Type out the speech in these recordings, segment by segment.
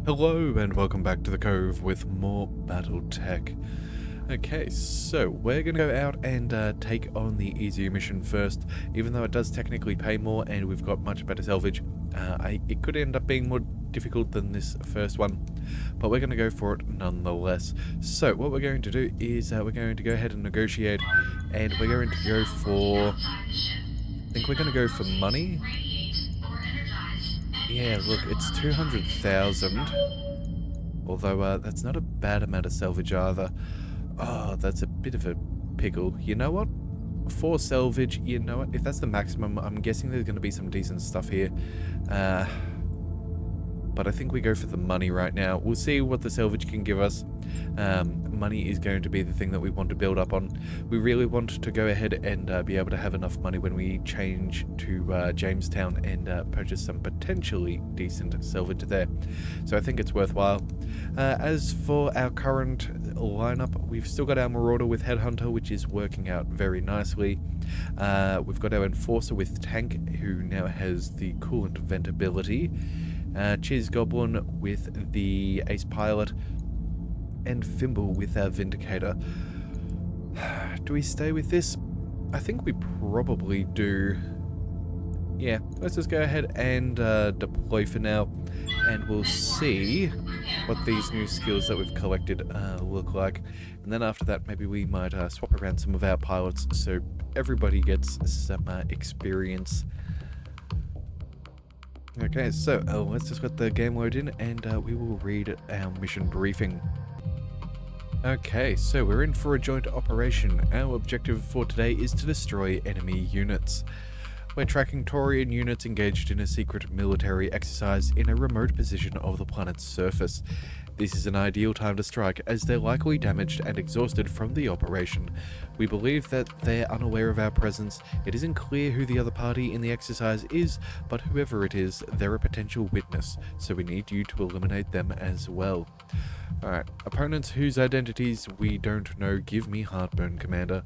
Hello and welcome back to the Cove with more BattleTech. Okay, so we're going to go out and take on the easier mission first. Even though it does technically pay more and we've got much better salvage, it could end up being more difficult than this first one, but we're going to go for it nonetheless. So what we're going to do is we're going to go ahead and negotiate, and we're going to go for... I think we're going to go for money. Yeah, look, it's 200,000. Although, that's not a bad amount of salvage either. Oh, that's a bit of a pickle. You know what? For salvage, you know what? If that's the maximum, I'm guessing there's going to be some decent stuff here. But I think we go for the money right now. We'll see what the salvage can give us. Money is going to be the thing that we want to build up on. We really want to go ahead and be able to have enough money when we change to Jamestown and purchase some potentially decent salvage there. So I think it's worthwhile. As for our current lineup, we've still got our Marauder with Headhunter, which is working out very nicely. We've got our Enforcer with Tank, who now has the Coolant Vent ability. Cheers Goblin with the Ace Pilot, and Fimble with our Vindicator. Do we stay with this? I think we probably do. Yeah, let's just go ahead and deploy for now, and we'll see what these new skills that we've collected look like. And then after that, maybe we might swap around some of our pilots so everybody gets some experience. Okay, so let's just let the game load in and we will read our mission briefing. Okay, so we're in for a joint operation. Our objective for today is to destroy enemy units. We're tracking Taurian units engaged in a secret military exercise in a remote position of the planet's surface. This is an ideal time to strike, as they're likely damaged and exhausted from the operation. We believe that they're unaware of our presence. It isn't clear who the other party in the exercise is, but whoever it is, they're a potential witness, so we need you to eliminate them as well. Alright, opponents whose identities we don't know, give me heartburn, Commander.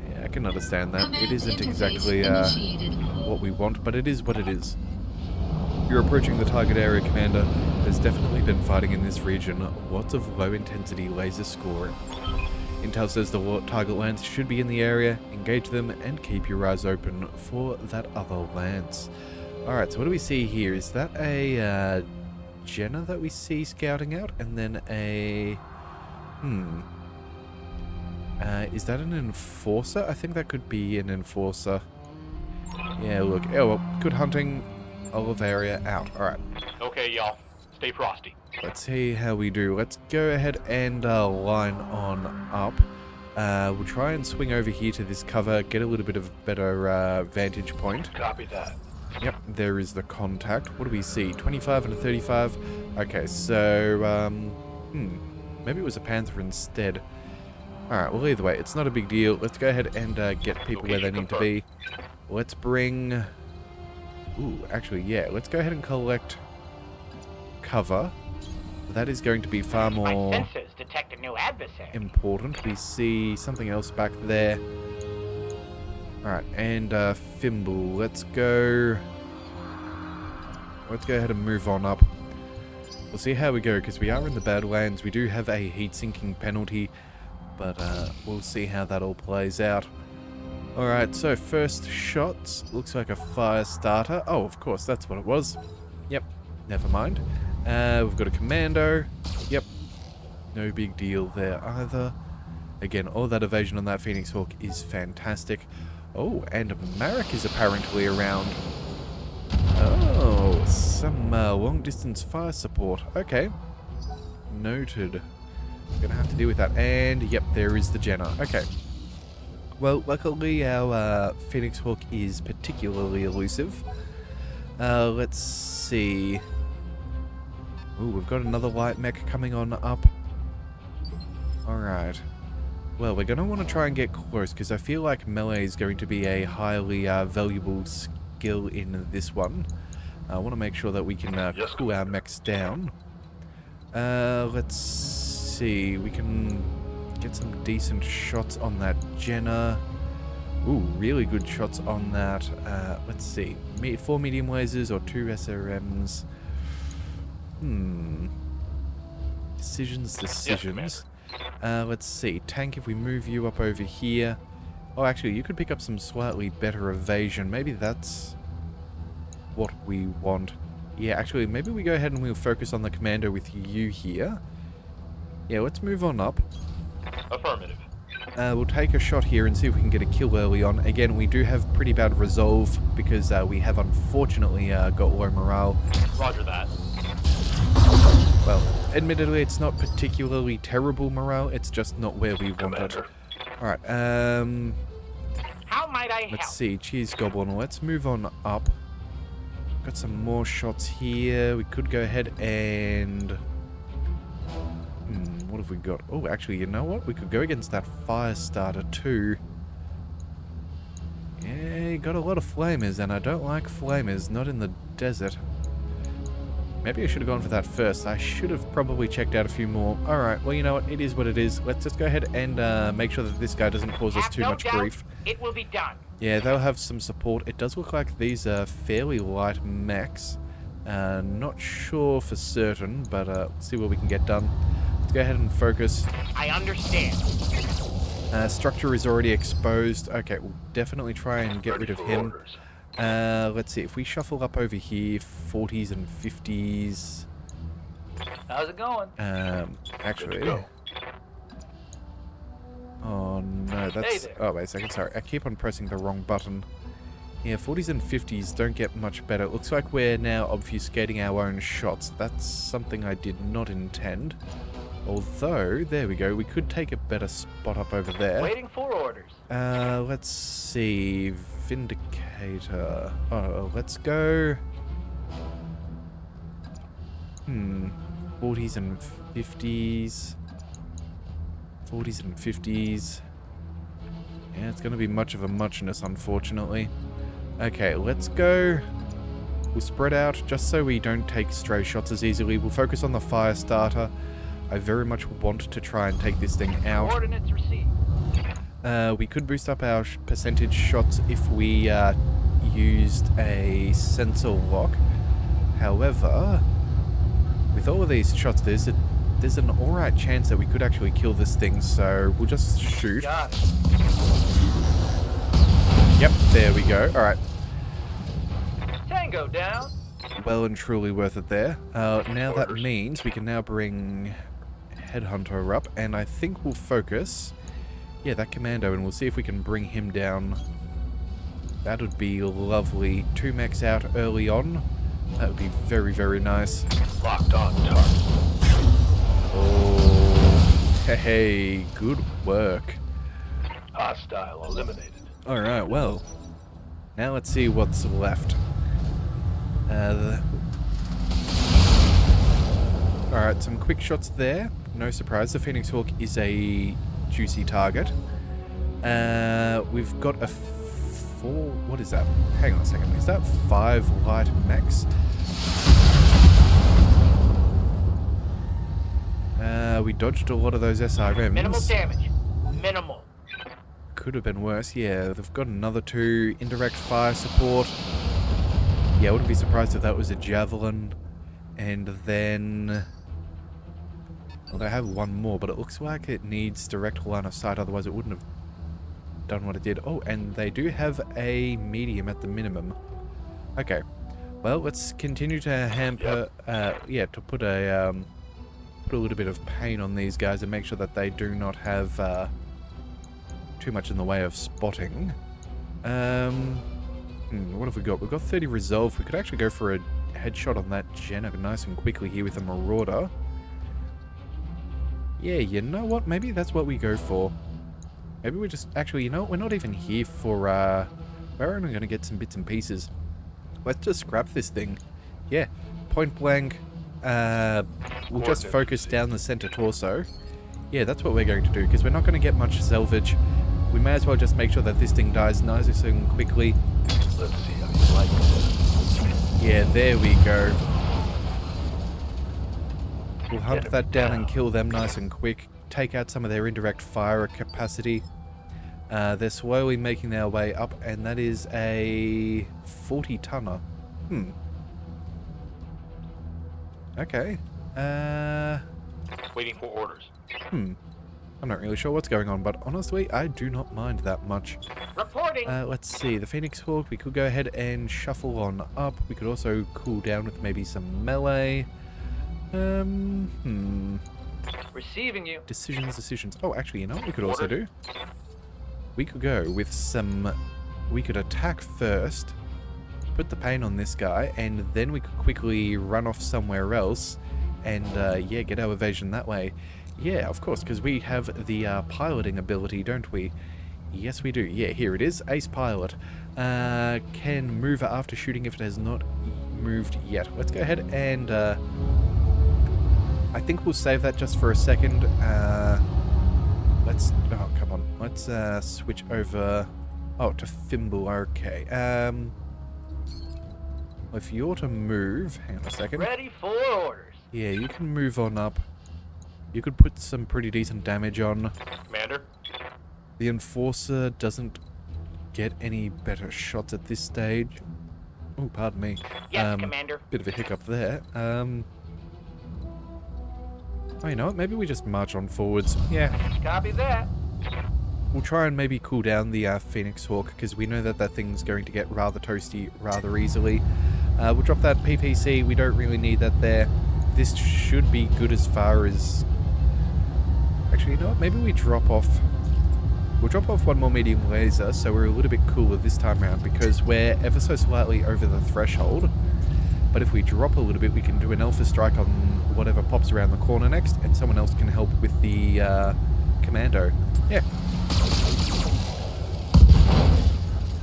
Yeah, I can understand that. It isn't exactly what we want, but it is what it is. You're approaching the target area, Commander. There's definitely been fighting in this region. Lots of low-intensity laser scoring. Intel says the target lands should be in the area. Engage them and keep your eyes open for that other lance. Alright, so what do we see here? Is that a Jenna that we see scouting out? And then a... is that an Enforcer? I think that could be an Enforcer. Yeah, look. Oh, well, good hunting. Olivaria out. Alright. Okay, y'all. Stay frosty. Let's see how we do. Let's go ahead and line on up. We'll try and swing over here to this cover, get a little bit of better vantage point. Copy that. Yep, there is the contact. What do we see? 25 and a 35. Okay, so, maybe it was a Panther instead. Alright, well, either way, it's not a big deal. Let's go ahead and get people where they need to be. Let's bring... Ooh, actually, yeah, let's go ahead and collect cover. That is going to be far more My sensors detect a new adversary. important. We see something else back there. Alright, and Fimble. Let's go ahead and move on up. We'll see how we go, because we are in the Badlands. We do have a heat-sinking penalty, but we'll see how that all plays out. Alright, so first shots. Looks like a fire starter. Oh, of course, that's what it was. Yep, never mind. We've got a commando. Yep, no big deal there either. Again, all that evasion on that Phoenix Hawk is fantastic. Oh, and Marek is apparently around. Oh, some long-distance fire support. Okay, noted. Gonna have to deal with that. And, yep, there is the Jenna. Okay. Well, luckily our Phoenix Hawk is particularly elusive. Let's see. Ooh, we've got another light mech coming on up. Alright. Well, we're going to want to try and get close, because I feel like melee is going to be a highly valuable skill in this one. I want to make sure that we can cool our mechs down. Let's see. We can... get some decent shots on that Jenna. Ooh, really good shots on that. Let's see. 4 medium lasers or 2 SRMs. Decisions. Let's see. Tank, if we move you up over here. Oh, actually, you could pick up some slightly better evasion. Maybe that's what we want. Yeah, actually, maybe we go ahead and we'll focus on the commando with you here. Yeah, let's move on up. Affirmative. We'll take a shot here and see if we can get a kill early on. Again, we do have pretty bad resolve because we have unfortunately got low morale. Roger that. Well, admittedly, it's not particularly terrible morale. It's just not where we want it. Alright, How might I help? let's see. Cheers, Goblin. Let's move on up. Got some more shots here. We could go ahead and... what have we got? Oh, actually, you know what? We could go against that fire starter too. Yeah, you got a lot of flamers, and I don't like flamers. Not in the desert. Maybe I should have gone for that first. I should have probably checked out a few more. Alright, well, you know what? It is what it is. Let's just go ahead and make sure that this guy doesn't cause us Have too no much doubt grief. It will be done. Yeah, they'll have some support. It does look like these are fairly light mechs. Not sure for certain, but let's see what we can get done. Let's go ahead and focus. I understand. Structure is already exposed. Okay, we'll definitely try and get rid of him. Let's see, if we shuffle up over here, 40s and 50s. How's it going? Actually... Oh no, that's... Hey there. Oh, wait a second, sorry. I keep on pressing the wrong button. Yeah, 40s and 50s don't get much better. It looks like we're now obfuscating our own shots. That's something I did not intend. Although, there we go, we could take a better spot up over there. Waiting for orders. Let's see... Vindicator... Oh, let's go... 40s and 50s... 40s and 50s... Yeah, it's going to be much of a muchness, unfortunately. Okay, let's go... We'll spread out, just so we don't take stray shots as easily. We'll focus on the fire starter. I very much want to try and take this thing out. Coordinates received. We could boost up our percentage shots if we used a sensor lock. However, with all of these shots, there's an alright chance that we could actually kill this thing, so we'll just shoot. Got it. Yep, there we go. Alright. Tango down. Well and truly worth it there. Now that means we can now bring Headhunter up, and I think we'll focus... Yeah, that commando, and we'll see if we can bring him down. That would be lovely. 2 mechs out early on. That would be very, very nice. Locked on target. Oh, hey, good work. Hostile eliminated. Alright, well, now let's see what's left. Alright, some quick shots there. No surprise, the Phoenix Hawk is a juicy target. We've got a 4... What is that? Hang on a second. Is that 5 light mechs? We dodged a lot of those SRMs. Minimal damage. Minimal. Could have been worse. Yeah, they've got another 2 indirect fire support. Yeah, I wouldn't be surprised if that was a javelin. And then... Well, they have 1 more, but it looks like it needs direct line of sight, otherwise it wouldn't have done what it did. Oh, and they do have a medium at the minimum. Okay. Well, let's continue to hamper... yeah, to put a little bit of pain on these guys and make sure that they do not have too much in the way of spotting. What have we got? We've got 30 resolve. We could actually go for a headshot on that Jenna nice and quickly here with a Marauder. Yeah, you know what? Maybe that's what we go for. Maybe we just... Actually, you know what? We're not even here for... We're only going to get some bits and pieces. Let's just scrap this thing. Yeah, point blank. We'll just focus down the center torso. Yeah, that's what we're going to do, because we're not going to get much salvage. We may as well just make sure that this thing dies nice and quickly. Let's see how you like this. Yeah, there we go. We'll hunt that down and kill them nice and quick. Take out some of their indirect fire capacity. They're slowly making their way up, and that is a 40-tonner. Okay. Waiting for orders. I'm not really sure what's going on, but honestly, I do not mind that much. Reporting. Let's see, the Phoenix Hawk, we could go ahead and shuffle on up. We could also cool down with maybe some melee. Receiving you. Decisions. Oh, actually, you know what we could also do? We could go with some... We could attack first, put the pain on this guy, and then we could quickly run off somewhere else and, yeah, get our evasion that way. Yeah, of course, because we have the piloting ability, don't we? Yes, we do. Yeah, here it is. Ace Pilot. Can move after shooting if it has not moved yet. Let's go ahead and... I think we'll save that just for a second. Let's... Oh, come on. Let's switch over... Oh, to Fimble. Okay. If you're to move... Hang on a second. Ready for orders. Yeah, you can move on up. You could put some pretty decent damage on. Commander? The Enforcer doesn't get any better shots at this stage. Oh, pardon me. Yes, Commander. Bit of a hiccup there. Oh, you know what? Maybe we just march on forwards. Yeah. Copy that. We'll try and maybe cool down the Phoenix Hawk, because we know that that thing's going to get rather toasty rather easily. We'll drop that PPC. We don't really need that there. This should be good as far as... Actually, you know what? Maybe we drop off... We'll drop off one more medium laser, so we're a little bit cooler this time around, because we're ever so slightly over the threshold. But if we drop a little bit, we can do an alpha strike on whatever pops around the corner next, and someone else can help with the commando. Yeah.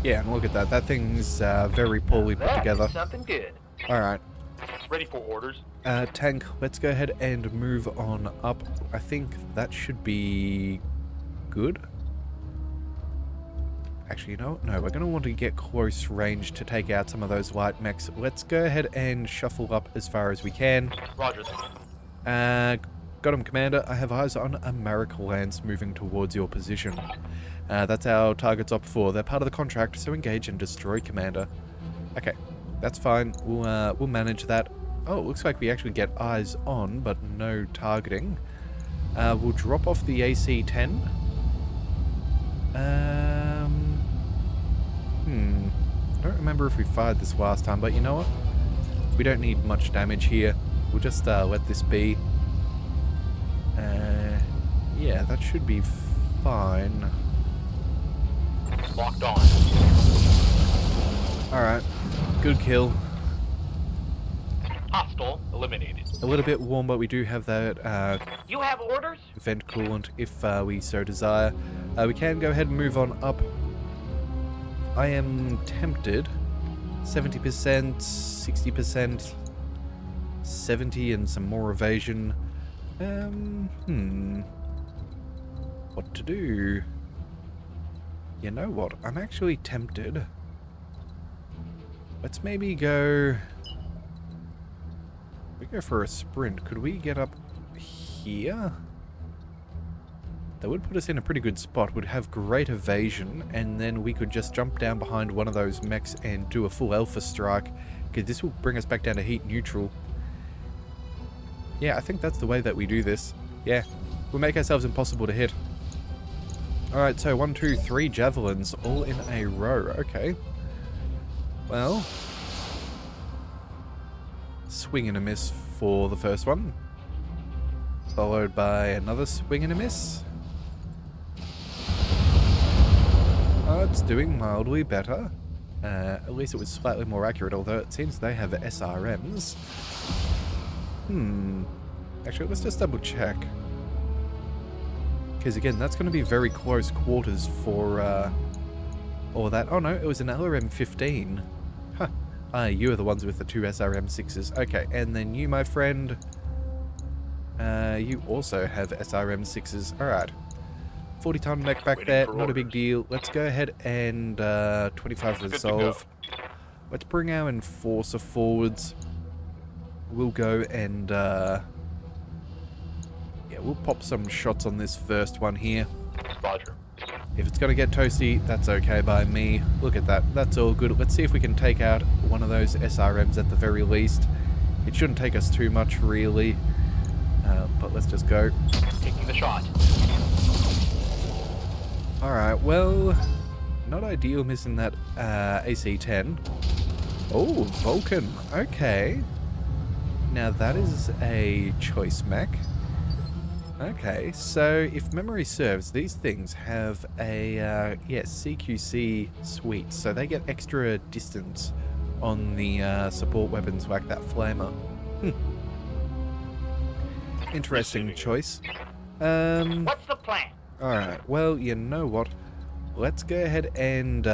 Yeah, and look at that. That thing's very poorly put together. Something good. Alright. Ready for orders. Tank, let's go ahead and move on up. I think that should be good. Actually, you know what? No, we're going to want to get close range to take out some of those light mechs. Let's go ahead and shuffle up as far as we can. Roger that. Got him, Commander. I have eyes on America Lance moving towards your position. That's our target's op 4. They're part of the contract, so engage and destroy, Commander. Okay, that's fine. We'll manage that. Oh, it looks like we actually get eyes on, but no targeting. We'll drop off the AC-10. I don't remember if we fired this last time, but you know what? We don't need much damage here. We'll just let this be. Yeah, that should be fine. Locked on. Alright, good kill. Hostile eliminated. A little bit warm, but we do have that You have orders? vent coolant if we so desire. We can go ahead and move on up. I am tempted. 70%, 60%, 70 and some more evasion. What to do? You know what? I'm actually tempted. Let's maybe go... We go for a sprint. Could we get up here? That would put us in a pretty good spot. Would have great evasion, and then we could just jump down behind one of those mechs and do a full alpha strike. Because this will bring us back down to heat neutral. Yeah, I think that's the way that we do this. Yeah, we'll make ourselves impossible to hit. Alright, so 1, 2, 3 javelins all in a row. Okay. Well, swing and a miss for the first one. Followed by another swing and a miss. It's doing mildly better. At least it was slightly more accurate, although it seems they have SRMs. Actually, let's just double check. Because again, that's going to be very close quarters for all that. Oh no, it was an LRM-15. Huh. You are the ones with the 2 SRM-6s. Okay, and then you, my friend, you also have SRM-6s. Alright. 40-ton mech back there, not a big deal. Let's go ahead and 25 resolve. Let's bring our Enforcer forwards. We'll go and yeah, we'll pop some shots on this first one here. Roger. If it's gonna get toasty, that's okay by me. Look at that, that's all good. Let's see if we can take out one of those SRMs at the very least. It shouldn't take us too much, really. But let's just go. Taking the shot. Alright, well, not ideal missing that AC-10. Oh, Vulcan. Okay. Now that is a choice mech. Okay, so if memory serves, these things have a, CQC suite, so they get extra distance on the support weapons like that flamer. Interesting choice. What's the plan? Alright, well, you know what? Let's go ahead and,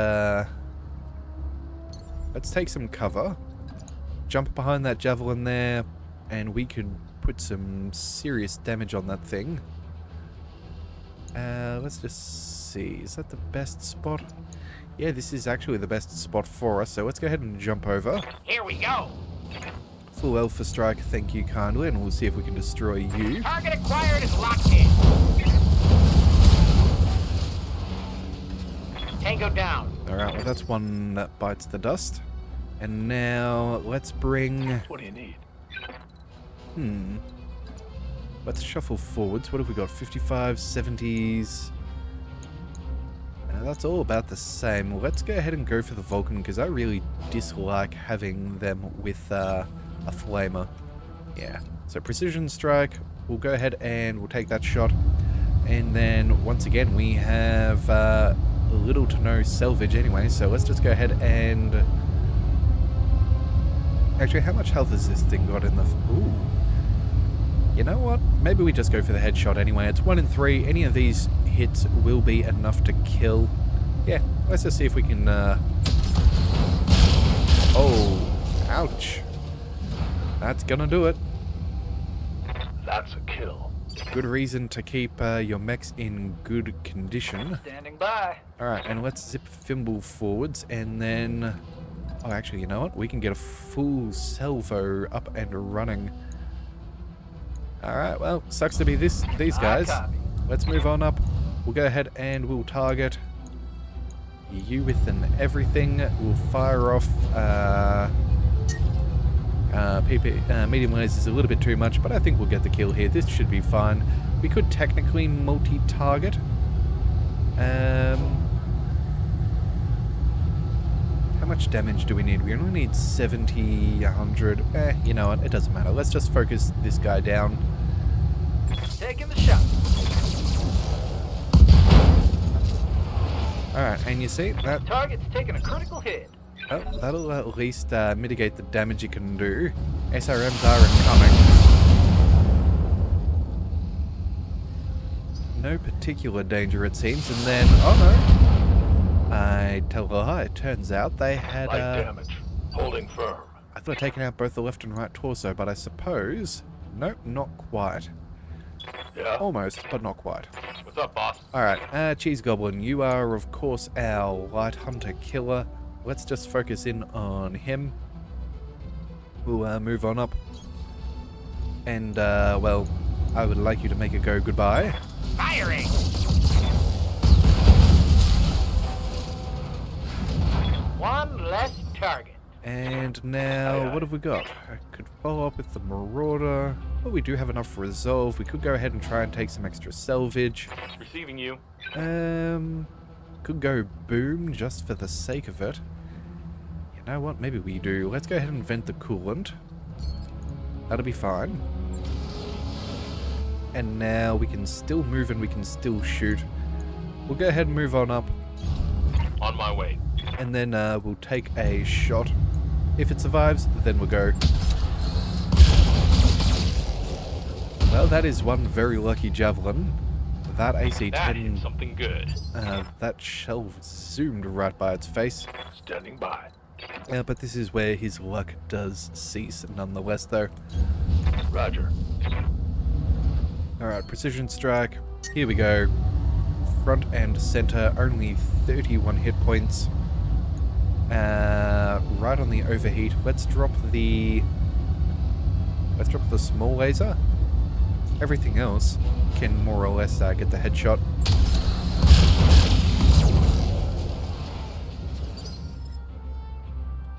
let's take some cover. Jump behind that javelin there, and we could put some serious damage on that thing. Let's just see. Is that the best spot? Yeah, this is actually the best spot for us, so let's go ahead and jump over. Here we go. Full Alpha Strike, thank you kindly, and we'll see if we can destroy you. Target acquired is locked in. Tango down. Alright, well that's one that bites the dust. And now, let's bring... What do you need? Let's shuffle forwards. What have we got? 55, 70s... that's all about the same. Let's go ahead and go for the Vulcan, because I really dislike having them with a flamer. Yeah. So Precision Strike, we'll go ahead and we'll take that shot. And then, once again, we have little to no salvage anyway, so let's just go ahead and... Actually, how much health has this thing got in the... Ooh. You know what? Maybe we just go for the headshot anyway. It's 1 in 3. Any of these hits will be enough to kill. Yeah, let's just see if we can... Oh, ouch. That's gonna do it. That's a kill. Good reason to keep your mechs in good condition. Standing by. Alright, and let's zip Fimble forwards, and then... Oh, actually, you know what? We can get a full salvo up and running. Alright, well, sucks to be these guys. Copy. Let's move on up. We'll go ahead and we'll target you with an everything. We'll fire off medium lasers is a little bit too much, but I think we'll get the kill here. This should be fine. We could technically multi-target. How much damage do we need? We only need 70, 100. You know what? It doesn't matter. Let's just focus this guy down. Taking the shot. Alright, and you see that... Target's taking a critical hit. Oh, that'll at least mitigate the damage it can do. SRMs are incoming. No particular danger, it seems, and then... Oh no! I tell a lie, it turns out they had... Light damage. Holding firm. I thought I'd taken out both the left and right torso, but I suppose... Nope, not quite. Yeah? Almost, but not quite. What's up, boss? Alright, Cheese Goblin, you are of course our Light Hunter Killer. Let's just focus in on him. We'll move on up. And, well, I would like you to make it go goodbye. Firing. One less target. And now, what have we got? I could follow up with the Marauder. Well, we do have enough resolve. We could go ahead and try and take some extra salvage. Receiving you. Could go boom just for the sake of it. You know what? Maybe we do. Let's go ahead and vent the coolant. That'll be fine. And now we can still move and we can still shoot. We'll go ahead and move on up. On my way. And then we'll take a shot. If it survives, then we'll go. Well, that is one very lucky javelin. That AC-10... That is something good. That shell zoomed right by its face. Standing by. But this is where his luck does cease, nonetheless, though. Roger. Alright, Precision Strike. Here we go. Front and center, only 31 hit points. Right on the overheat. Let's drop the small laser. Everything else can more or less get the headshot.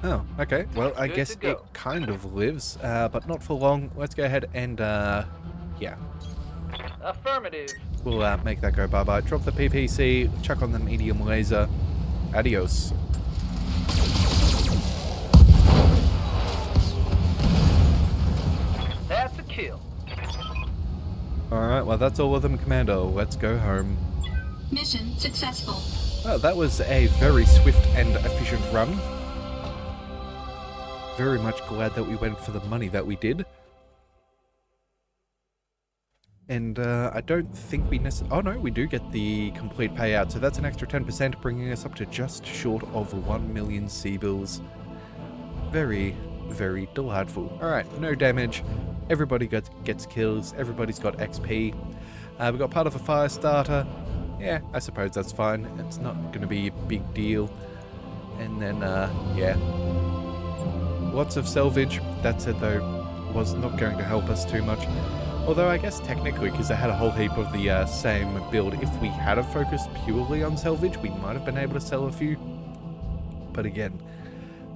Oh, okay. Well, I guess it kind of lives, but not for long. Let's go ahead and Yeah. Affirmative. We'll make that go bye-bye. Drop the PPC, chuck on the medium laser. Adios. That's a kill. Alright, well that's all of them, Commando. Let's go home. Mission successful. Well, that was a very swift and efficient run. Very much glad that we went for the money that we did. And I don't think we necessarily... Oh no, we do get the complete payout. So that's an extra 10%, bringing us up to just short of 1 million C-bills. Very, very delightful. Alright, no damage. Everybody gets kills. Everybody's got XP. We got part of a fire starter. Yeah, I suppose that's fine. It's not going to be a big deal. And then, yeah. Lots of salvage. That said, though, was not going to help us too much. Although I guess technically, because I had a whole heap of the same build, if we had a focus purely on salvage, we might have been able to sell a few. But again,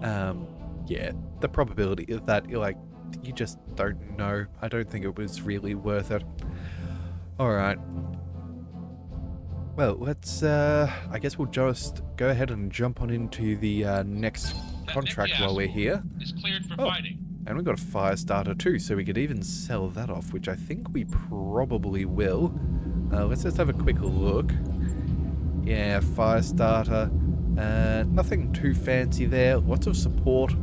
yeah, the probability of that, like, you just don't know. I don't think it was really worth it. Alright. Well, let's, I guess we'll just go ahead and jump on into the next contract while we're here. Is cleared for Oh. fighting. And we've got a fire starter too, so we could even sell that off, which I think we probably will. Let's just have a quick look. Yeah, fire starter. Nothing too fancy there. Lots of support.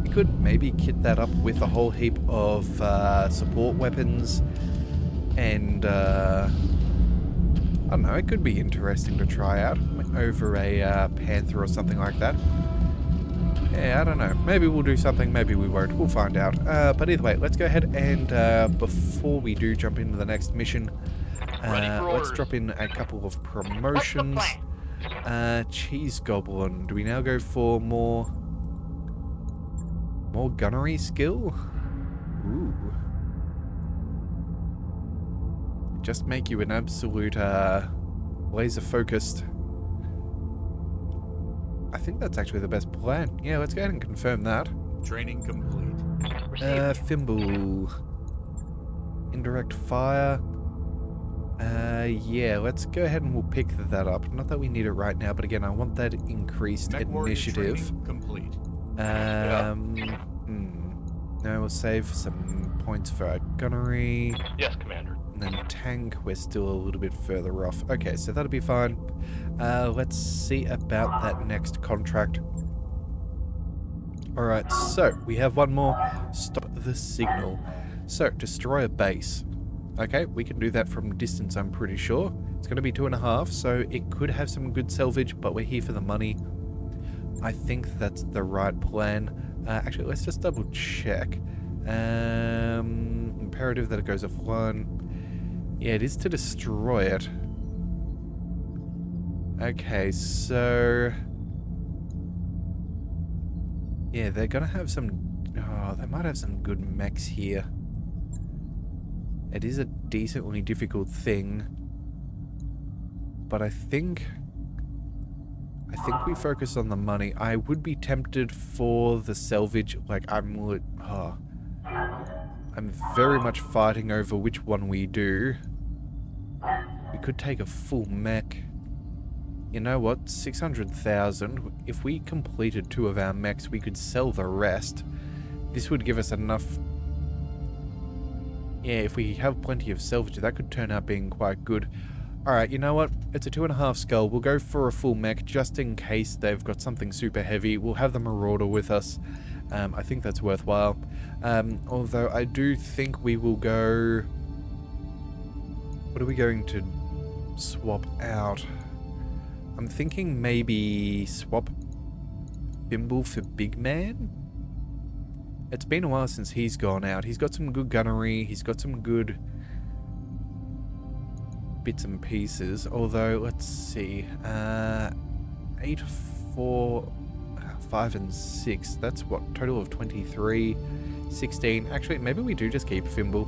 We could maybe kit that up with a whole heap of support weapons. And, I don't know, it could be interesting to try out over a Panther or something like that. Yeah, I don't know. Maybe we'll do something, maybe we won't. We'll find out. But either way, let's go ahead and before we do jump into the next mission, let's drop in a couple of promotions. Cheese Goblin. Do we now go for more gunnery skill? Ooh. Just make you an absolute laser focused. I think that's actually the best plan. Yeah, let's go ahead and confirm that. Training complete. Thimble. Indirect fire. Yeah, let's go ahead and we'll pick that up. Not that we need it right now, but again, I want that increased MechWarrior initiative. training complete. No, we'll save some points for our gunnery. Yes, Commander. And then tank, we're still a little bit further off. Okay, so that'll be fine. Let's see about that next contract. Alright, so we have one more. Stop the signal. So, destroy a base. Okay, we can do that from distance, I'm pretty sure. It's going to be 2.5, so it could have some good salvage, but we're here for the money. I think that's the right plan. Actually, let's just double check. Imperative that it goes offline. Yeah, it is to destroy it. Okay, so... yeah, they're gonna have some... oh, they might have some good mechs here. It is a decently difficult thing. But I think we focus on the money. I would be tempted for the salvage. Like, I'm very much fighting over which one we do. We could take a full mech. You know what? 600,000. If we completed 2 of our mechs, we could sell the rest. This would give us enough... yeah, if we have plenty of salvage, that could turn out being quite good. Alright, you know what? It's a 2.5 skull. We'll go for a full mech just in case they've got something super heavy. We'll have the Marauder with us. I think that's worthwhile. Although I do think we will go... what are we going to swap out? I'm thinking maybe swap Thimble for Big Man? It's been a while since he's gone out. He's got some good gunnery. He's got some good bits and pieces. Although, let's see. 8, 4, 5, and 6. That's what? Total of 23. 16. Actually, maybe we do just keep Thimble.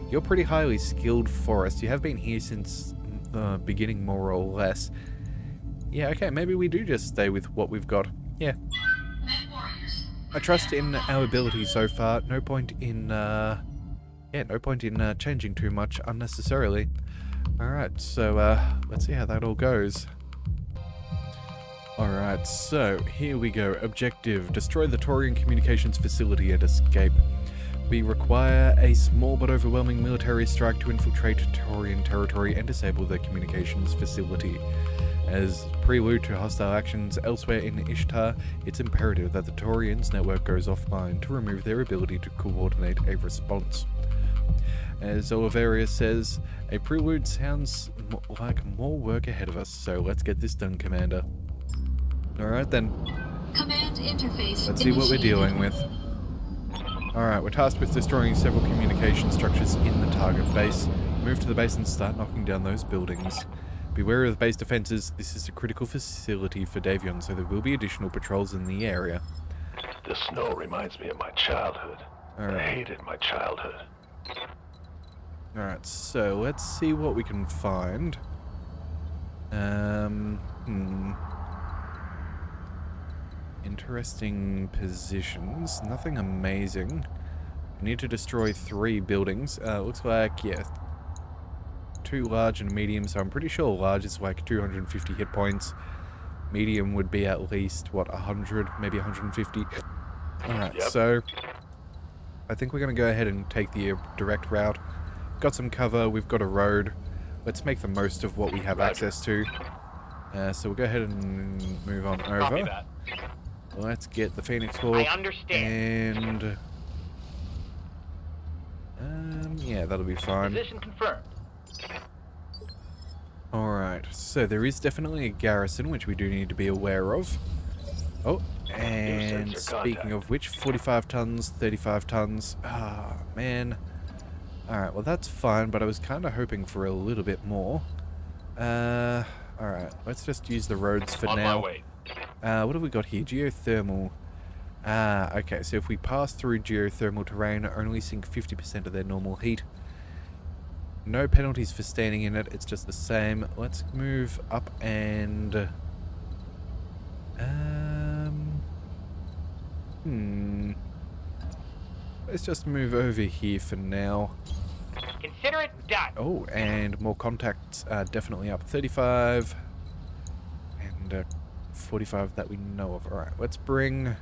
You're pretty highly skilled for us. You have been here since the beginning, more or less. Yeah, okay, maybe we do just stay with what we've got. Yeah. I trust in our abilities so far. No point in, yeah, yeah, no point in changing too much unnecessarily. Alright, so let's see how that all goes. Alright, so here we go. Objective: destroy the Taurian communications facility and escape. We require a small but overwhelming military strike to infiltrate Taurian territory and disable the communications facility. As prelude to hostile actions elsewhere in Ishtar, it's imperative that the Taurians' network goes offline to remove their ability to coordinate a response. As Oliveria says, a prelude sounds like more work ahead of us, so let's get this done, Commander. Alright then, Command interface. let's see what we're dealing with. Alright, we're tasked with destroying several communication structures in the target base. Move to the base and start knocking down those buildings. Be wary of the base defenses. This is a critical facility for Davion, so there will be additional patrols in the area. The snow reminds me of my childhood. Alright. I hated my childhood. Alright, so let's see what we can find. Interesting positions. Nothing amazing. We need to destroy 3 buildings. Looks like, yeah, 2 large and a medium, so I'm pretty sure large is like 250 hit points. Medium would be at least, what, 100, maybe 150. Alright, Yep. so I think we're going to go ahead and take the direct route. Got some cover, we've got a road. Let's make the most of what we have access to. So we'll go ahead and move on Copy over. that. Let's get the Phoenix Hawk. I understand. And yeah, that'll be fine. Position confirmed. Alright, so there is definitely a garrison which we do need to be aware of. Oh, and sensor speaking contact. of which, 45 tons, 35 tons. Ah, man. Alright, well that's fine, but I was kind of hoping for a little bit more. Alright, let's just use the roads for On now. my way. What have we got here? Geothermal. Okay, so if we pass through geothermal terrain, only sink 50% of their normal heat. No penalties for standing in it, it's just the same. Let's move up and... Let's just move over here for now. Consider it done. Oh, and more contacts definitely up. 35 and 45 that we know of. Alright, let's bring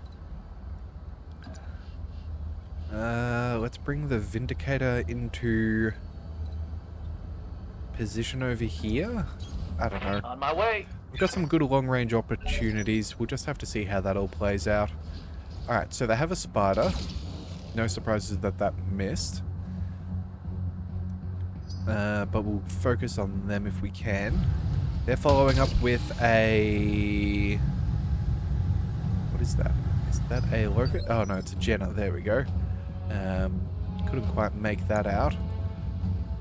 the Vindicator into position over here. I don't know. On my way. We've got some good long-range opportunities. We'll just have to see how that all plays out. Alright, so they have a spider. No surprises that that missed. But we'll focus on them if we can. They're following up with a... What is that? Is that a locust? Oh no, it's a Jenna. There we go. Couldn't quite make that out.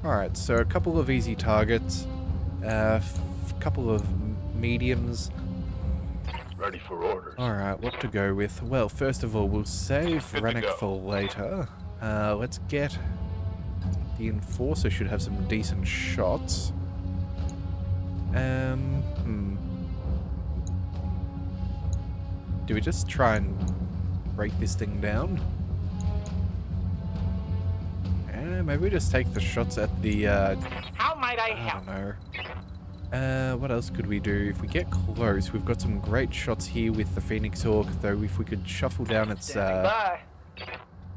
Alright, so a couple of easy targets. Couple of mediums. Ready for orders. Alright, what to go with? Well, first of all, we'll save Good to Rennick go. for later. Let's get... The Enforcer should have some decent shots. Do we just try and break this thing down? Maybe we just take the shots at the, How might I I help? don't know. What else could we do? If we get close, we've got some great shots here with the Phoenix Hawk, though if we could shuffle down its Standing by.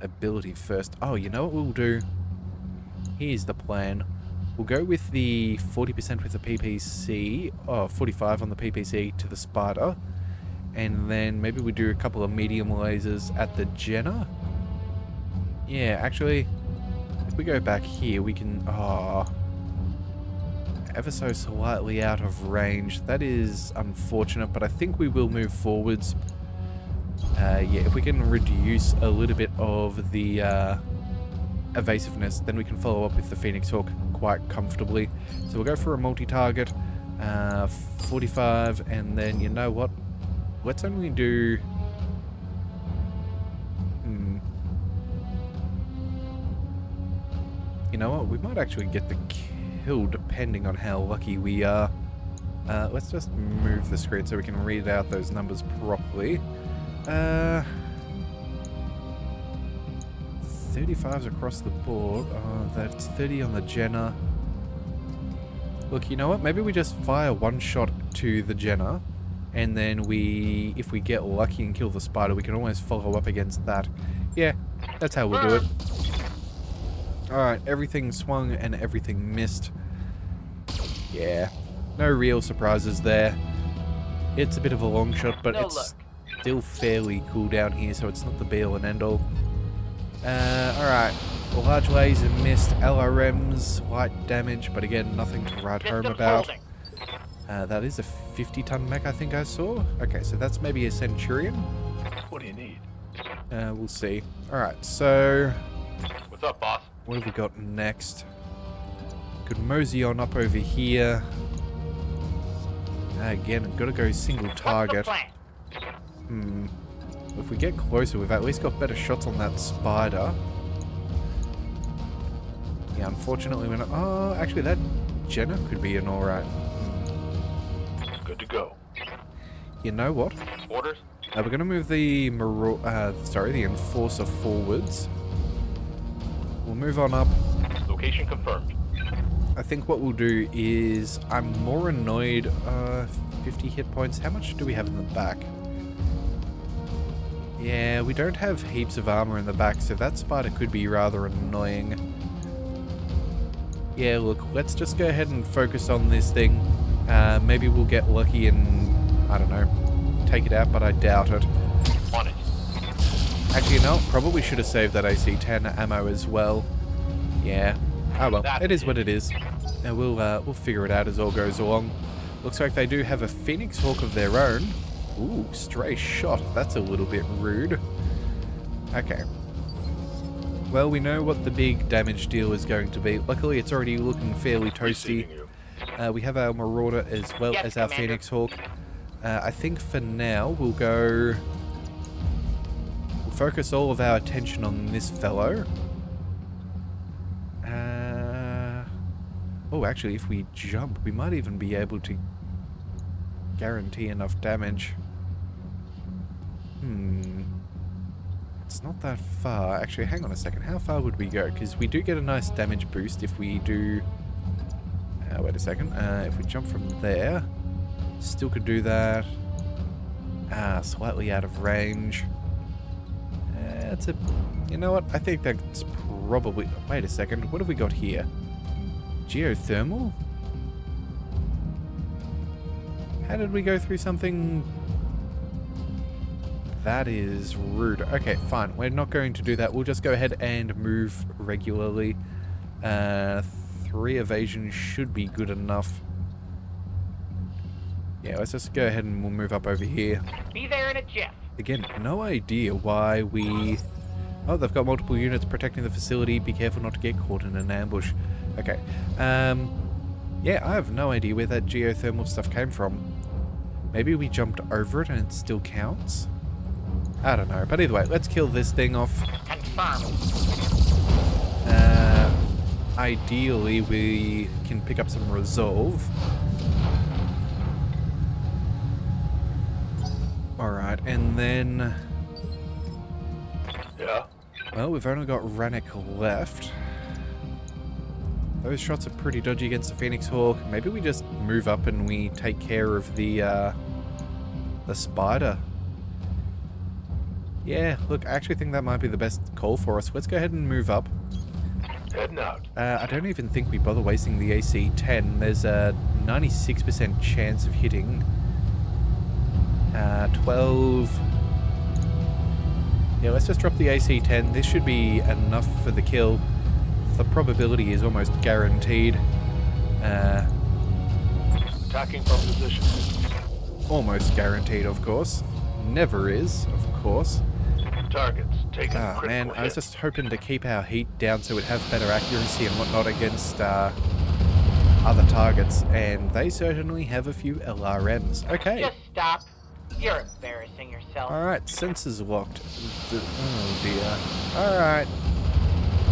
ability first. Oh, you know what we'll do? Here's the plan. We'll go with the 40% with the PPC, 45 on the PPC to the Spider, and then maybe we do a couple of medium lasers at the Jenna. Yeah, actually, if we go back here, we can... ever so slightly out of range. That is unfortunate, but I think we will move forwards. Yeah, if we can reduce a little bit of the evasiveness, then we can follow up with the Phoenix Hawk quite comfortably. So we'll go for a multi-target, 45, and then you know what? Let's only do... You know what? We might actually get the kill depending on how lucky we are. Let's just move the screen so we can read out those numbers properly. 35s across the board. That's 30 on the Jenner. Look, you know what? Maybe we just fire one shot to the Jenner, and then if we get lucky and kill the spider, we can always follow up against that. Yeah, that's how we'll do it. Alright, everything swung and everything missed. Yeah, no real surprises there. It's a bit of a long shot, but it's still fairly cool down here, so it's not the be-all and end-all. Alright. Large laser missed, LRMs, light damage, but again, nothing to write home about. That is a 50-ton mech, I think I saw. Okay, so that's maybe a Centurion. What do you need? We'll see. Alright, so... What's up, boss? What have we got next? Could mosey on up over here. Again, I've got to go single target. If we get closer, we've at least got better shots on that spider. Yeah, unfortunately we're not... Oh, actually that Jenner could be an alright. Good to go. You know what? Orders? We're going to move the the Enforcer forwards. We'll move on up. Location confirmed. I think what we'll do is... I'm more annoyed... 50 hit points. How much do we have in the back? Yeah, we don't have heaps of armor in the back, so that spider could be rather annoying. Yeah, look, let's just go ahead and focus on this thing. Maybe we'll get lucky and, I don't know, take it out, but I doubt it. On it. Actually, no, probably should have saved that AC-10 ammo as well. Yeah. Oh well, it is what it is. We'll figure it out as all goes along. Looks like they do have a Phoenix Hawk of their own. Ooh, stray shot. That's a little bit rude. Okay. Well, we know what the big damage deal is going to be. Luckily, it's already looking fairly toasty. We have our Marauder as well as our Phoenix Hawk. I think for now, we'll focus all of our attention on this fellow. Oh, actually, if we jump, we might even be able to guarantee enough damage. It's not that far. Actually, hang on a second. How far would we go? Because we do get a nice damage boost if we do... wait a second. If we jump from there, still could do that. Slightly out of range. That's a... You know what? I think that's probably... Wait a second. What have we got here? Geothermal? How did we go through something... That is rude. Okay, fine. We're not going to do that. We'll just go ahead and move regularly. 3 evasion should be good enough. Yeah, let's just go ahead and we'll move up over here. Be there in a jiff. Again, no idea why we... Oh, they've got multiple units protecting the facility. Be careful not to get caught in an ambush. Okay. Yeah, I have no idea where that geothermal stuff came from. Maybe we jumped over it and it still counts? I don't know. But either way, let's kill this thing off. Confirmed. Ideally, we can pick up some resolve. Alright, and then... Yeah? Well, we've only got Rannick left. Those shots are pretty dodgy against the Phoenix Hawk. Maybe we just move up and we take care of the spider. Yeah, look, I actually think that might be the best call for us. Let's go ahead and move up. Heading out. I don't even think we bother wasting the AC-10. There's a 96% chance of hitting. 12. Yeah, let's just drop the AC-10. This should be enough for the kill. The probability is almost guaranteed. Attacking from position. Almost guaranteed, of course. Never is, of course. Targets taking Ah, man, I was just hoping to keep our heat down so we'd have better accuracy and whatnot against other targets, and they certainly have a few LRMs. Okay. Just stop. You're embarrassing yourself. Alright, sensors locked. Oh dear. Alright.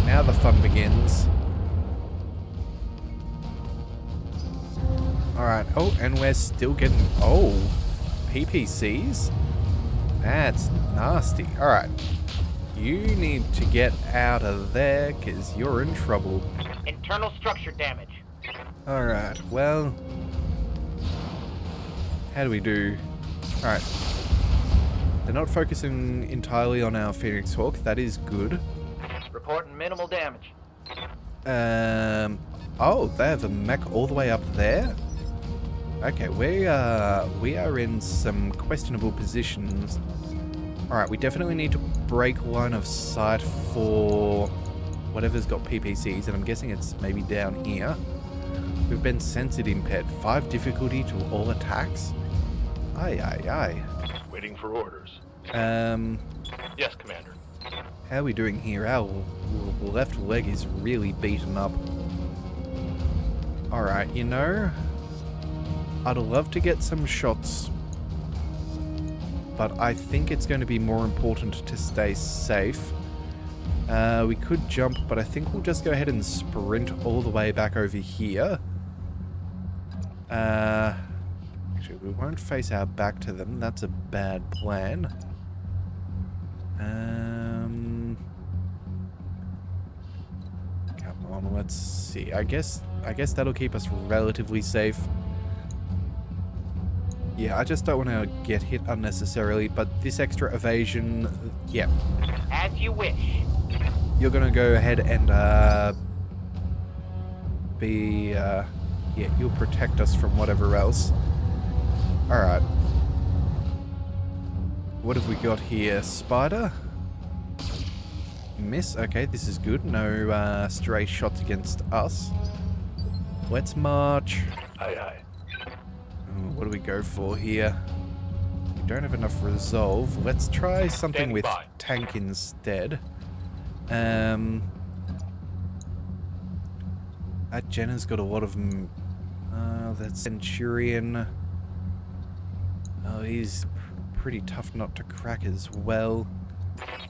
Now the fun begins. Alright, oh, and we're still getting... Oh, PPCs? That's nasty. Alright. You need to get out of there, because you're in trouble. Internal structure damage. Alright, well... How do we do? Alright. They're not focusing entirely on our Phoenix Hawk. That is good. Reporting minimal damage. Oh, they have a mech all the way up there? Okay, we are in some questionable positions. Alright, we definitely need to break line of sight for whatever's got PPCs, and I'm guessing it's maybe down here. We've been censored impaired. 5 difficulty to all attacks? Aye, aye, aye. Waiting for orders. Yes, Commander. How are we doing here? Our left leg is really beaten up. Alright, you know, I'd love to get some shots, but I think it's going to be more important to stay safe. We could jump, but I think we'll just go ahead and sprint all the way back over here. Actually, we won't face our back to them. That's a bad plan. Come on, let's see. I guess that'll keep us relatively safe. Yeah, I just don't want to get hit unnecessarily, but this extra evasion, yeah. As you wish. You're gonna go ahead and yeah, you'll protect us from whatever else. Alright. What have we got here? Spider? Miss. Okay, this is good. No stray shots against us. Let's march. Aye, aye. What do we go for here? We don't have enough resolve. Let's try something Standing with by. tank instead. That Jenna's got a lot of... that Centurion... Oh, he's pretty tough not to crack as well.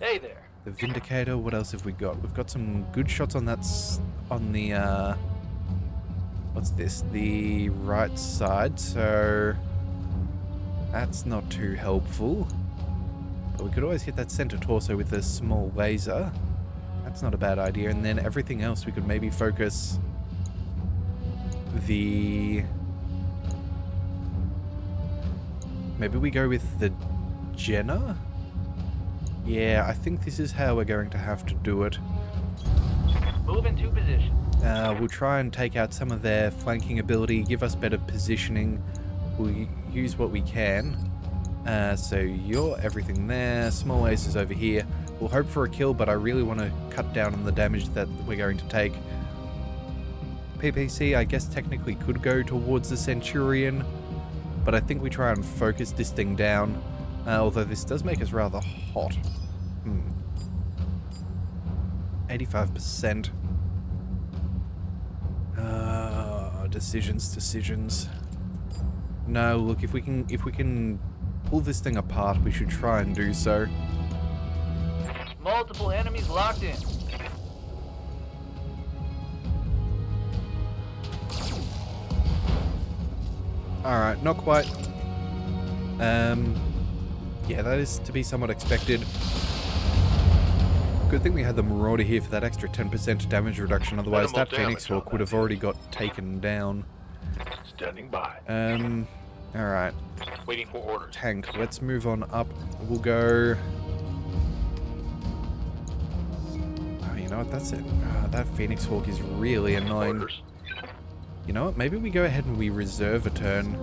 Hey there. The Vindicator, what else have we got? We've got some good shots on that... on the, what's this? The right side, so... That's not too helpful. But we could always hit that center torso with a small laser. That's not a bad idea. And then everything else we could maybe focus the... Maybe we go with the Jenna? Yeah, I think this is how we're going to have to do it. Move into position. We'll try and take out some of their flanking ability, give us better positioning. We'll use what we can. So you're everything there. Small lasers over here. We'll hope for a kill, but I really want to cut down on the damage that we're going to take. PPC, I guess, technically could go towards the Centurion, but I think we try and focus this thing down. Although this does make us rather hot. 85%. Decisions. No, look, if we can pull this thing apart, we should try and do so. Multiple enemies locked in. Alright, not quite. Yeah, that is to be somewhat expected. Good thing we had the Marauder here for that extra 10% damage reduction, otherwise Minimal that Phoenix damage on Hawk would have that. already got taken down. Standing by. Alright. Waiting for orders. Tank, let's move on up. We'll go... Oh, you know what, that's it. That Phoenix Hawk is really annoying. Orders. You know what, maybe we go ahead and we reserve a turn.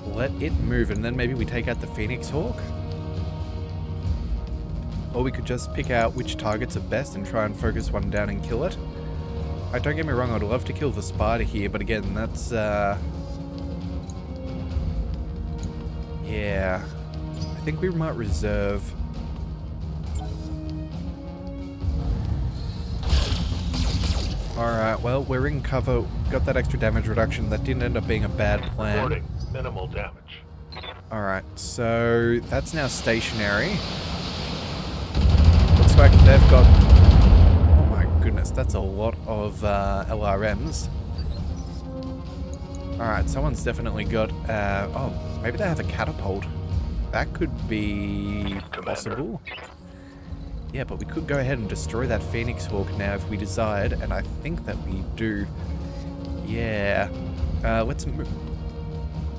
Let it move, and then maybe we take out the Phoenix Hawk? Or we could just pick out which targets are best and try and focus one down and kill it. Don't get me wrong, I'd love to kill the spider here, but again, that's, yeah. I think we might reserve. Alright, well, we're in cover. Got that extra damage reduction. That didn't end up being a bad plan. Reporting. Minimal damage. Alright, so that's now stationary. Looks like they've got... Oh my goodness, that's a lot of LRMs. Alright, someone's definitely got... oh, maybe they have a catapult. That could be Commander. possible. Yeah, but we could go ahead and destroy that Phoenix Hawk now if we desired, and I think that we do. Yeah. Let's move.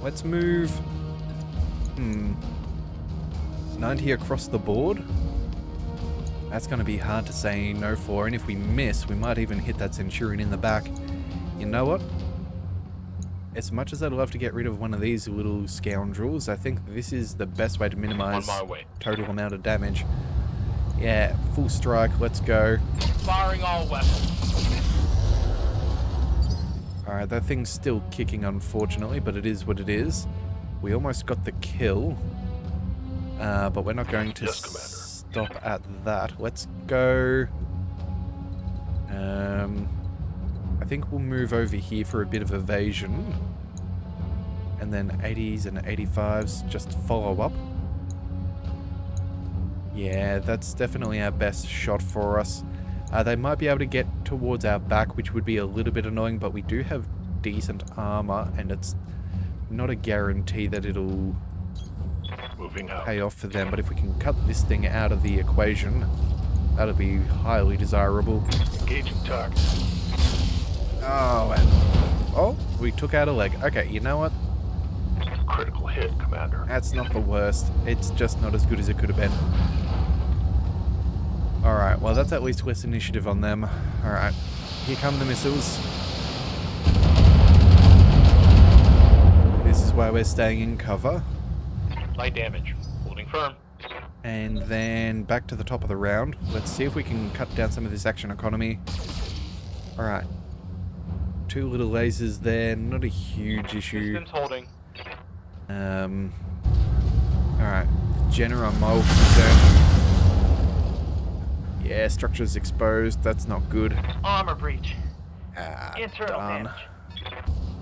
Let's move. 90 across the board. That's going to be hard to say no for, and if we miss, we might even hit that Centurion in the back. You know what? As much as I'd love to get rid of one of these little scoundrels, I think this is the best way to minimize On my way. total amount of damage. Yeah, full strike, let's go. Firing all weapons. Alright, that thing's still kicking, unfortunately, but it is what it is. We almost got the kill, but we're not going to Yes, Commander. stop at that. Let's go. I think we'll move over here for a bit of evasion, and then 80s and 85s just follow up. Yeah, that's definitely our best shot for us. They might be able to get towards our back, which would be a little bit annoying, but we do have decent armor, and it's not a guarantee that it'll Moving out. pay off for them. But if we can cut this thing out of the equation, that'll be highly desirable. Engaging target. Oh, and oh, we took out a leg. Okay, you know what? Critical hit, Commander. That's not the worst. It's just not as good as it could have been. Alright, well that's at least less initiative on them. Alright, here come the missiles. This is why we're staying in cover. Light damage. Holding firm. And then back to the top of the round. Let's see if we can cut down some of this action economy. Alright. 2 little lasers there, not a huge issue. Systems holding. Alright. Jenner on mole concern. Yeah, structure's exposed. That's not good. Armor breach. Ah, Internal darn. damage.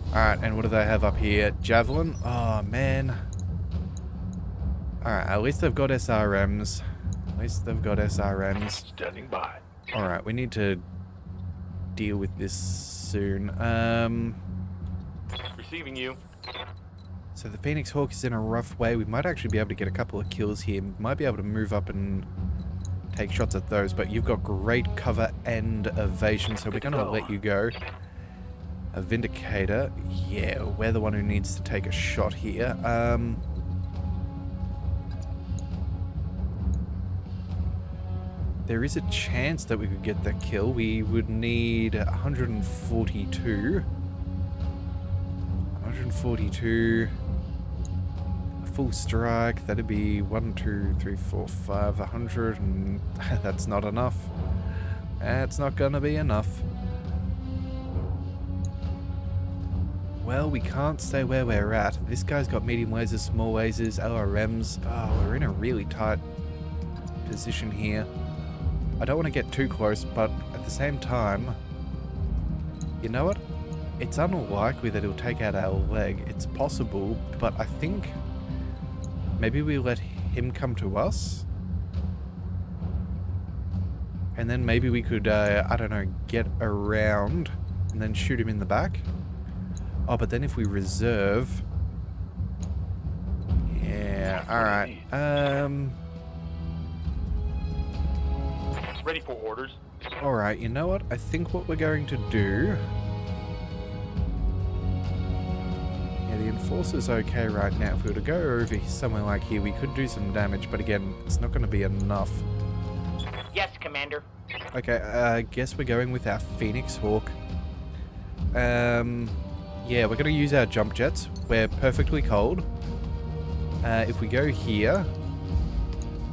Alright, and what do they have up here? Javelin? Oh, man. Alright, at least they've got SRMs. At least they've got SRMs. Standing by. Alright, we need to deal with this soon. Receiving you. So the Phoenix Hawk is in a rough way. We might actually be able to get a couple of kills here. Might be able to move up and take shots at those, but you've got great cover and evasion, so we're going to let you go. A Vindicator. Yeah, we're the one who needs to take a shot here. There is a chance that we could get that kill. We would need 142. 142. A full strike. That'd be 1, 2, 3, 4, 5, 100. And that's not enough. That's not gonna be enough. Well, we can't stay where we're at. This guy's got medium lasers, small lasers, LRMs. Oh, we're in a really tight position here. I don't want to get too close, but at the same time, you know what? It's unlikely that he'll take out our leg. It's possible, but I think maybe we let him come to us. And then maybe we could, I don't know, get around and then shoot him in the back. Oh, but then if we reserve... Yeah, alright. Ready for orders. Alright, you know what? I think what we're going to do... Yeah, the Enforcer's okay right now. If we were to go over somewhere like here, we could do some damage, but again, it's not going to be enough. Yes, Commander. Okay, I guess we're going with our Phoenix Hawk. Yeah, we're going to use our jump jets. We're perfectly cold. If we go here,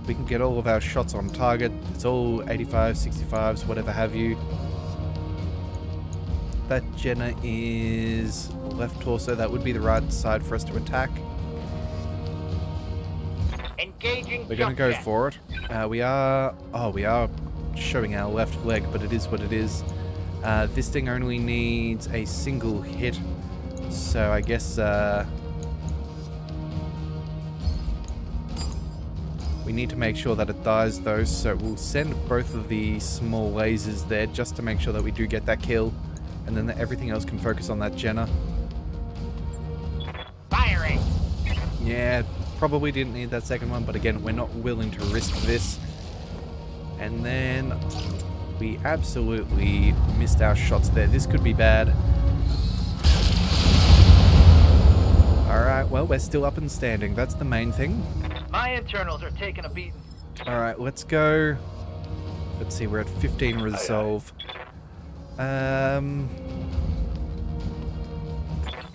we can get all of our shots on target. It's all 85, 65s, whatever have you. That Jenna is left torso. That would be the right side for us to attack. Engaging. We're going to go for it. We are showing our left leg, but it is what it is. This thing only needs a single hit. So I guess we need to make sure that it dies though, so we'll send both of the small lasers there just to make sure that we do get that kill, and then everything else can focus on that Jenna. Firing. Yeah, probably didn't need that second one, but again, we're not willing to risk this. And then we absolutely missed our shots there. This could be bad. Alright, well, we're still up and standing. That's the main thing. My internals are taking a beating. Alright, let's go. Let's see, we're at 15 resolve.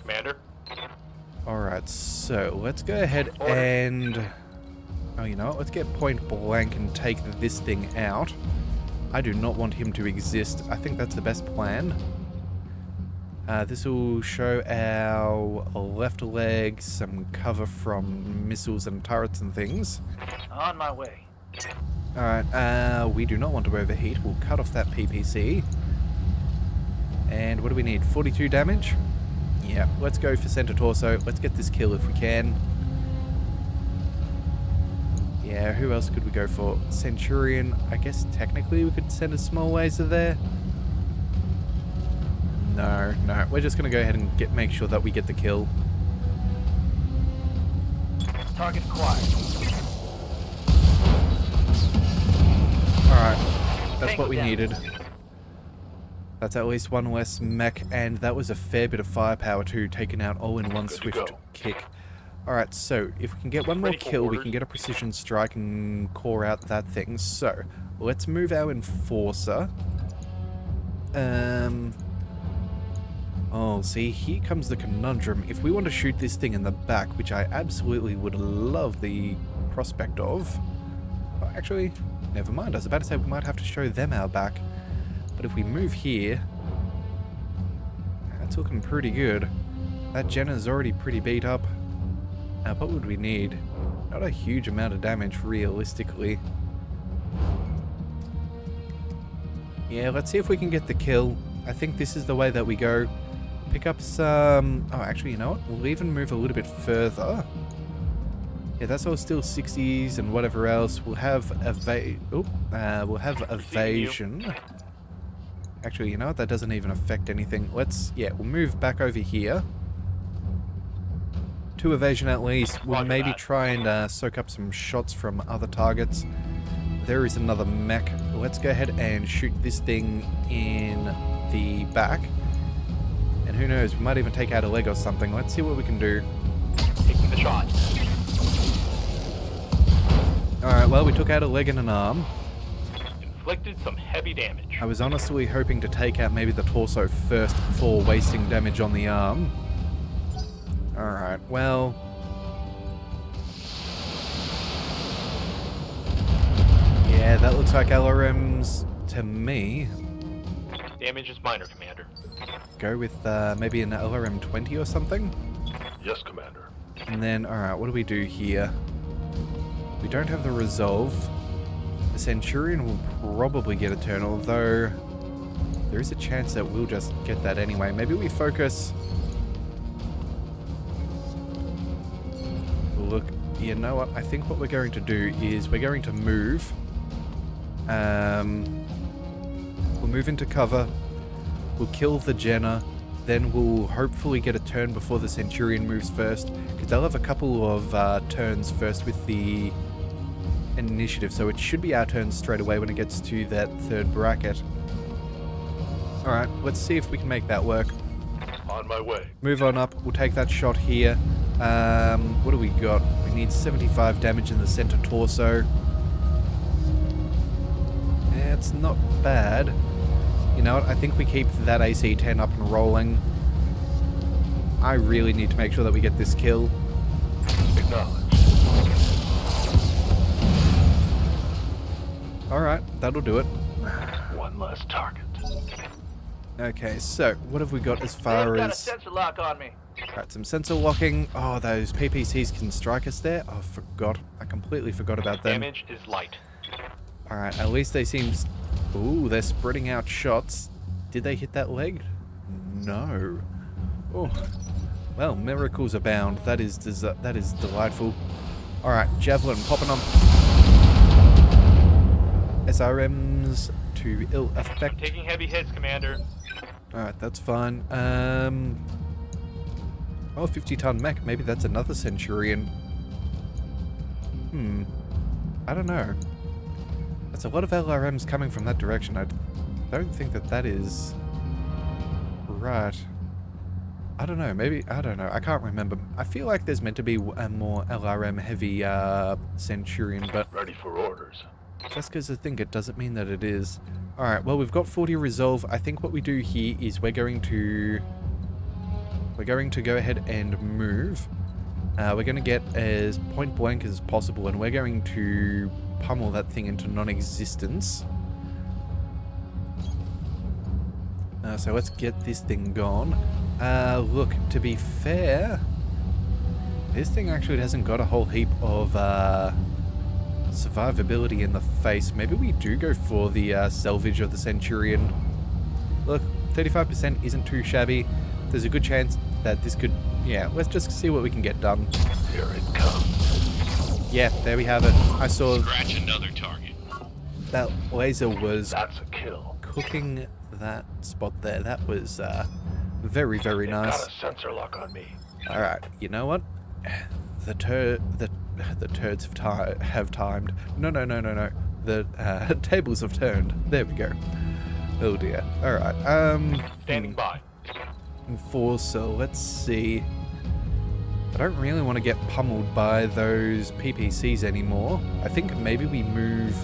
Commander? Alright, so let's go ahead and... Oh, you know what? Let's get point blank and take this thing out. I do not want him to exist. I think that's the best plan. This will show our left leg some cover from missiles and turrets and things. On my way. Alright, we do not want to overheat. We'll cut off that PPC. And what do we need? 42 damage? Yeah, let's go for center torso. Let's get this kill if we can. Yeah, who else could we go for? Centurion. I guess technically we could send a small laser there. No, we're just going to go ahead and make sure that we get the kill. Target acquired. Alright, that's what we needed. That's at least one less mech, and that was a fair bit of firepower too, taken out all in one swift kick. Alright, so if we can get one more kill, we can get a precision strike and core out that thing. So, let's move our enforcer. Oh, see, here comes the conundrum. If we want to shoot this thing in the back, which I absolutely would love the prospect of... Oh, actually, never mind. I was about to say we might have to show them our back. But if we move here... That's looking pretty good. That Jenna's already pretty beat up. What would we need? Not a huge amount of damage, realistically. Yeah, let's see if we can get the kill. I think this is the way that we go. Pick up some... Oh, actually, you know what? We'll even move a little bit further. Yeah, that's all still 60s and whatever else. We'll have we'll have evasion. Actually, you know what? That doesn't even affect anything. We'll move back over here. 2 evasion at least. We'll maybe try and soak up some shots from other targets. There is another mech. Let's go ahead and shoot this thing in the back. And who knows, we might even take out a leg or something. Let's see what we can do. Taking the shot. Alright, well, we took out a leg and an arm. Inflicted some heavy damage. I was honestly hoping to take out maybe the torso first before wasting damage on the arm. Alright, well... Yeah, that looks like LRMs to me. Damage is minor, Commander. Go with maybe an LRM 20 or something? Yes, Commander. And then, alright, what do we do here? We don't have the resolve. The Centurion will probably get a turn, although there is a chance that we'll just get that anyway. Maybe we focus... Look, you know what? I think what we're going to do is we're going to move. We'll move into cover. We'll kill the Jenna. Then we'll hopefully get a turn before the Centurion moves first, because they'll have a couple of turns first with the initiative, so it should be our turn straight away when it gets to that third bracket. Alright, let's see if we can make that work. On my way. Move on up, we'll take that shot here. What do we got? We need 75 damage in the center torso. It's not bad. You know what, I think we keep that AC-10 up and rolling. I really need to make sure that we get this kill. Acknowledged. Alright, that'll do it. One less target. Okay, so what have we got as far Got a as... sensor lock on me. Right, some sensor locking. Oh, those PPCs can strike us there. Oh, I forgot. I completely forgot about them. Damage is light. Alright, at least they seem... Ooh, they're spreading out shots. Did they hit that leg? No. Oh. Well, miracles abound. That is delightful. Alright, Javelin popping on. SRMs to ill effect. Taking heavy hits, Commander. Alright, that's fine. Oh, 50-ton mech. Maybe that's another Centurion. I don't know. There's a lot of LRMs coming from that direction. I don't think that that is right. I don't know, maybe, I don't know, I can't remember. I feel like there's meant to be a more LRM heavy Centurion, but Ready for orders. just because I think it doesn't mean that it is. Alright, well, we've got 40 resolve. I think what we do here is we're going to go ahead and move. We're going to get as point blank as possible, and we're going to pummel that thing into non-existence. So let's get this thing gone. Look, to be fair, this thing actually hasn't got a whole heap of survivability in the face. Maybe we do go for the salvage of the Centurion. Look, 35% isn't too shabby. There's a good chance that this could... Yeah, let's just see what we can get done. Here it comes. Yeah, there we have it. I saw Scratch another target. that laser was That's a kill. cooking that spot there. That was very, very nice. Got a sensor lock on me. All right, you know what? The turds have timed. No. The tables have turned. There we go. Oh dear. All right. Standing by. Enforcer. Let's see. I don't really want to get pummeled by those PPCs anymore. I think maybe we move.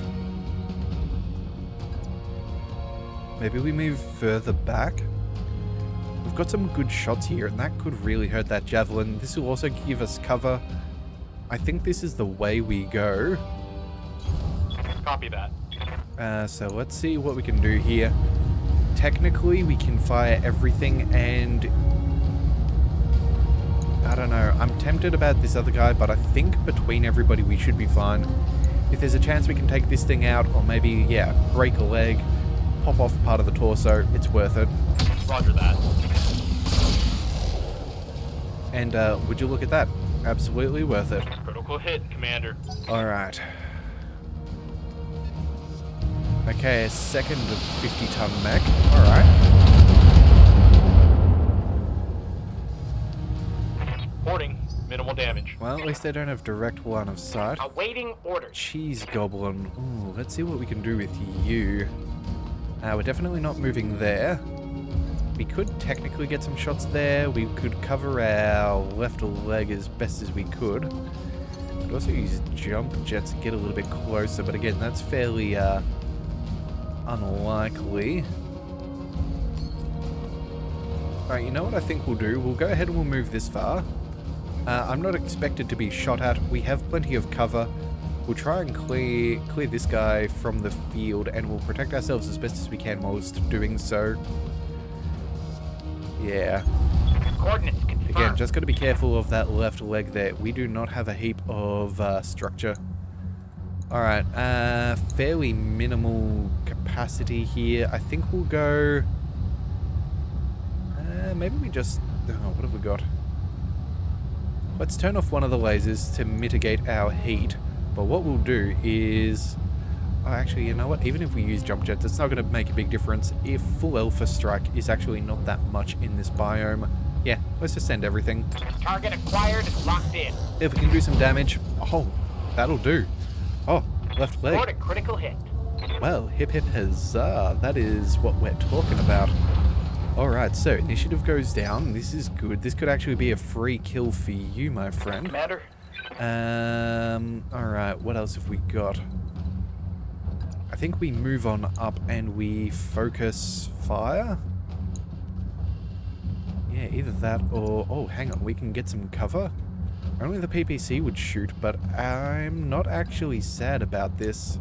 Maybe we move further back. We've got some good shots here, and that could really hurt that javelin. This will also give us cover. I think this is the way we go. Copy that. So let's see what we can do here. Technically, we can fire everything, and I don't know. I'm tempted about this other guy, but I think between everybody we should be fine. If there's a chance we can take this thing out, or maybe, yeah, break a leg, pop off part of the torso, it's worth it. Roger that. And would you look at that? Absolutely worth it. Critical hit, Commander. Alright. Okay, a second 50-ton mech. Alright. Reporting. Minimal damage. Well, at least they don't have direct line of sight. Awaiting orders. Cheese Goblin. Ooh, let's see what we can do with you. We're definitely not moving there. We could technically get some shots there. We could cover our left leg as best as we could. Could also use jump jets to get a little bit closer, but again, that's fairly unlikely. Alright, you know what I think we'll do? We'll go ahead and we'll move this far. I'm not expected to be shot at. We have plenty of cover. We'll try and clear this guy from the field, and we'll protect ourselves as best as we can whilst doing so. Yeah. Coordinates confirmed. Again, just got to be careful of that left leg there. We do not have a heap of structure. Alright, fairly minimal capacity here. I think we'll go... maybe we just... Oh, what have we got? Let's turn off one of the lasers to mitigate our heat. But what we'll do is... Oh, actually, you know what? Even if we use jump jets, it's not going to make a big difference if full alpha strike is actually not that much in this biome. Yeah, let's just send everything. Target acquired, locked in. If we can do some damage... Oh, that'll do. Oh, left leg. Report a critical hit. Well, hip hip huzzah. That is what we're talking about. Alright, so initiative goes down. This is good. This could actually be a free kill for you, my friend. Commander. Alright, what else have we got? I think we move on up and we focus fire. Yeah, either that or... Oh, hang on, we can get some cover. Only the PPC would shoot, but I'm not actually sad about this.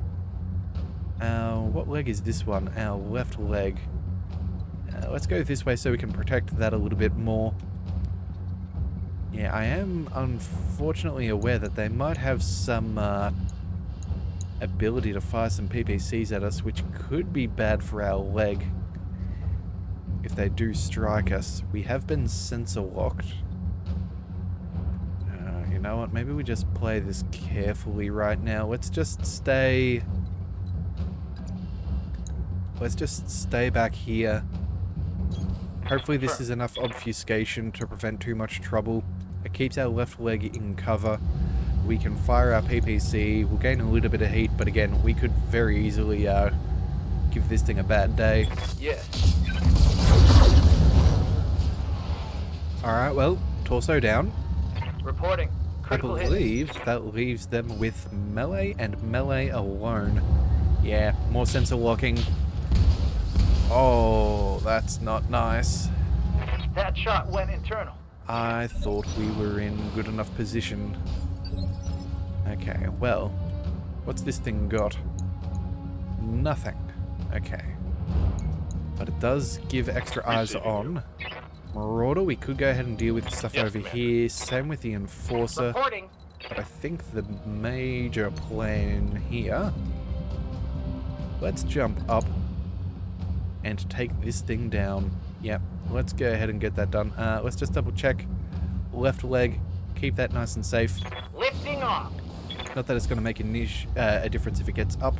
What leg is this one? Our left leg. Let's go this way so we can protect that a little bit more. Yeah, I am unfortunately aware that they might have some ability to fire some PPCs at us, which could be bad for our leg if they do strike us. We have been sensor locked. You know what? Maybe we just play this carefully right now. Let's just stay back here. Hopefully this is enough obfuscation to prevent too much trouble. It keeps our left leg in cover. We can fire our PPC. We'll gain a little bit of heat, but again, we could very easily give this thing a bad day. Yes. Alright, well, torso down. Reporting. I Critical hit. believe that leaves them with melee and melee alone. Yeah, more sensor locking. Oh, that's not nice. That shot went internal. I thought we were in good enough position. Okay, well, what's this thing got? Nothing. Okay. But it does give extra eyes on. Marauder, we could go ahead and deal with the stuff over here. Same with the Enforcer. Reporting. But I think the major plan here... Let's jump up and take this thing down. Yep, let's go ahead and get that done. Let's just double check. Left leg, keep that nice and safe. Lifting off. Not that it's going to make a difference if it gets up.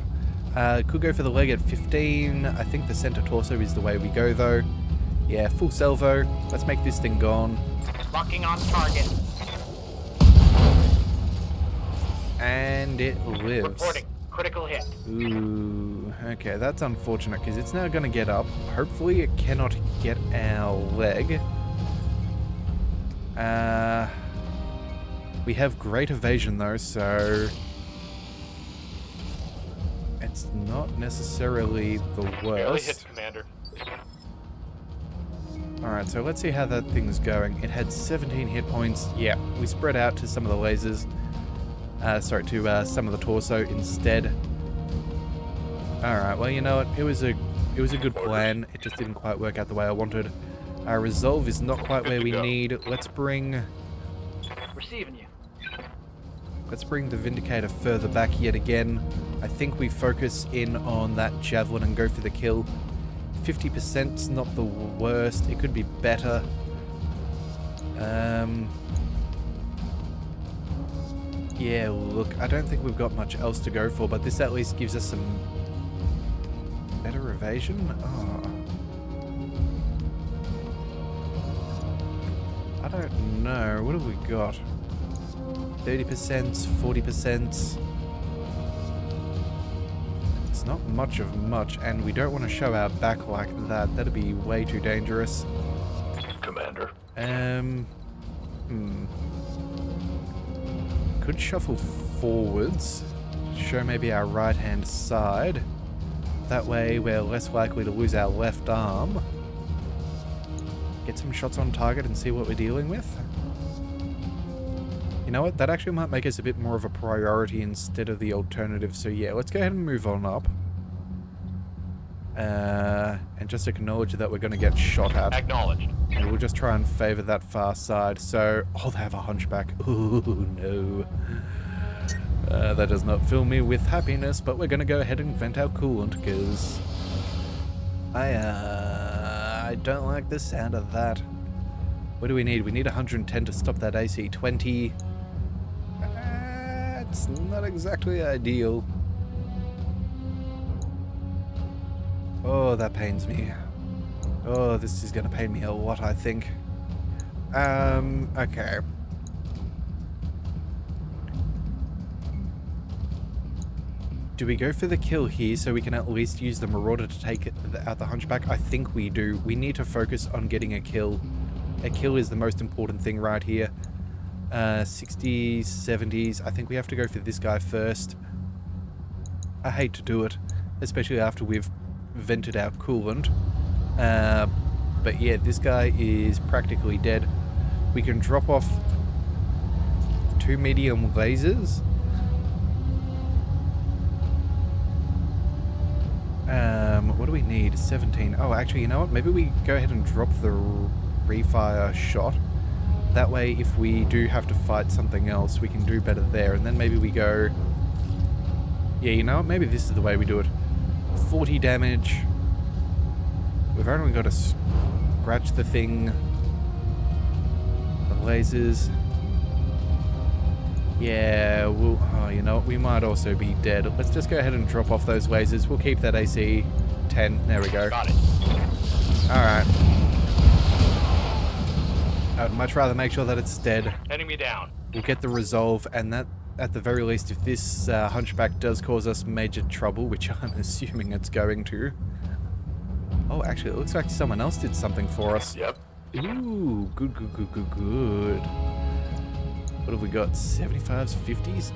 Could go for the leg at 15. I think the center torso is the way we go though. Yeah, full salvo. Let's make this thing gone. Locking on target. And it lives. Reporting. Critical hit. Ooh, okay, that's unfortunate because it's now going to get up. Hopefully it cannot get our leg. We have great evasion though, so it's not necessarily the Barely hit, worst. Commander. Alright, so let's see how that thing's going. It had 17 hit points. Yeah, we spread out to some of the lasers. To some of the torso instead. Alright, well, you know what? It was a good plan. It just didn't quite work out the way I wanted. Our resolve is not quite where we need. Let's bring Receiving you. the Vindicator further back yet again. I think we focus in on that javelin and go for the kill. 50%'s not the worst. It could be better. Yeah, look, I don't think we've got much else to go for, but this at least gives us some better evasion. Oh. I don't know. What have we got? 30%, 40%. It's not much of much, and we don't want to show our back like that. That'd be way too dangerous. Commander. Could shuffle forwards, show maybe our right-hand side. That way we're less likely to lose our left arm. Get some shots on target and see what we're dealing with. You know what? That actually might make us a bit more of a priority instead of the alternative. So yeah, let's go ahead and move on up. And just acknowledge that we're going to get shot at. Acknowledged. And we'll just try and favor that far side. So, oh, they have a hunchback. Ooh, no. That does not fill me with happiness, but we're going to go ahead and vent our coolant, because I don't like the sound of that. What do we need? We need 110 to stop that AC-20. It's not exactly ideal. Oh, that pains me. Oh, this is going to pain me a lot, I think. Okay. Do we go for the kill here so we can at least use the Marauder to take out the Hunchback? I think we do. We need to focus on getting a kill. A kill is the most important thing right here. 60s, 70s. I think we have to go for this guy first. I hate to do it, especially after we've vented our coolant. But yeah, this guy is practically dead. We can drop off 2 medium lasers. What do we need? 17. Oh, actually, you know what? Maybe we go ahead and drop the refire shot. That way, if we do have to fight something else, we can do better there. And then maybe we go... Yeah, you know what? Maybe this is the way we do it. 40 damage. We've only got to scratch the thing. The lasers. Yeah, we'll... Oh, you know what? We might also be dead. Let's just go ahead and drop off those lasers. We'll keep that AC 10. There we go. Got it. Alright. I would much rather make sure that it's dead. Enemy down. We'll get the resolve, and that at the very least, if this hunchback does cause us major trouble, which I'm assuming it's going to. Oh, actually, it looks like someone else did something for us. Yep. Ooh, good, good, good, good, good. What have we got? 75s, 50s?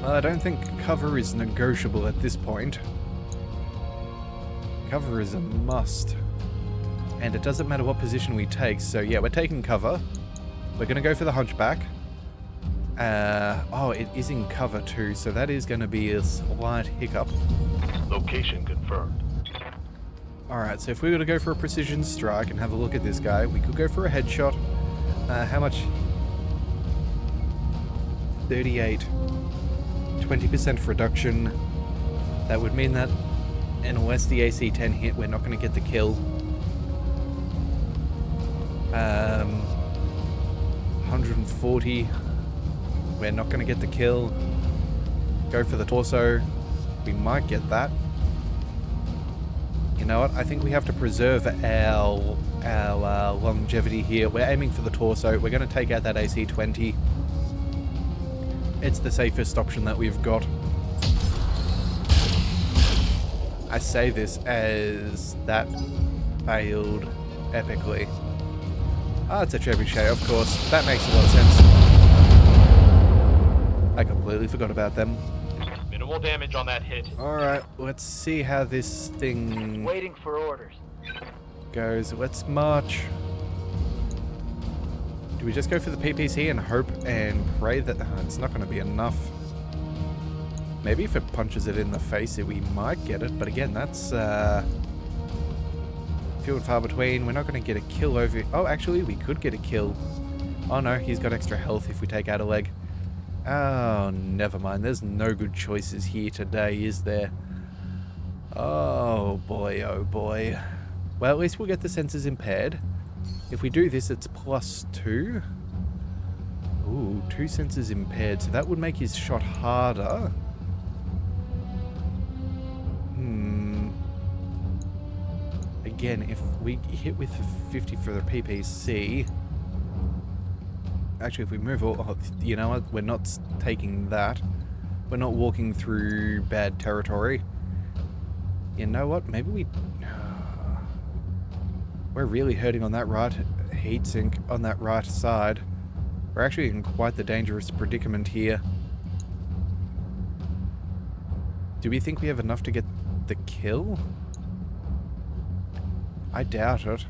Well, I don't think cover is negotiable at this point. Cover is a must. And it doesn't matter what position we take, so yeah, we're taking cover. We're going to go for the hunchback. Oh, it is in cover too, so that is going to be a slight hiccup. Location confirmed. Alright, so if we were to go for a precision strike and have a look at this guy, we could go for a headshot. How much? 38. 20% reduction. That would mean that unless the AC-10 hit, we're not going to get the kill. 140. We're not going to get the kill. Go for the torso. We might get that. You know what? I think we have to preserve our longevity here. We're aiming for the torso. We're going to take out that AC-20. It's the safest option that we've got. I say this as that failed epically. Ah, it's a trebuchet, of course. That makes a lot of sense. I completely forgot about them. Minimal damage on that hit. Alright, let's see how this thing Waiting for orders. goes. Let's march. Do we just go for the PPC and hope and pray that it's not going to be enough? Maybe if it punches it in the face, we might get it. But again, that's few and far between. We're not going to get a kill over... Oh, actually, we could get a kill. Oh no, he's got extra health if we take out a leg. Oh, never mind. There's no good choices here today, is there? Oh boy, oh boy. Well, at least we'll get the sensors impaired. If we do this, it's +2. Ooh, 2 sensors impaired, so that would make his shot harder. Again, if we hit with 50 for the PPC... Actually, if we move all... Oh, you know what? We're not taking that. We're not walking through bad territory. You know what? Maybe we... We're really hurting on that right heatsink, on that right side. We're actually in quite the dangerous predicament here. Do we think we have enough to get the kill? I doubt it.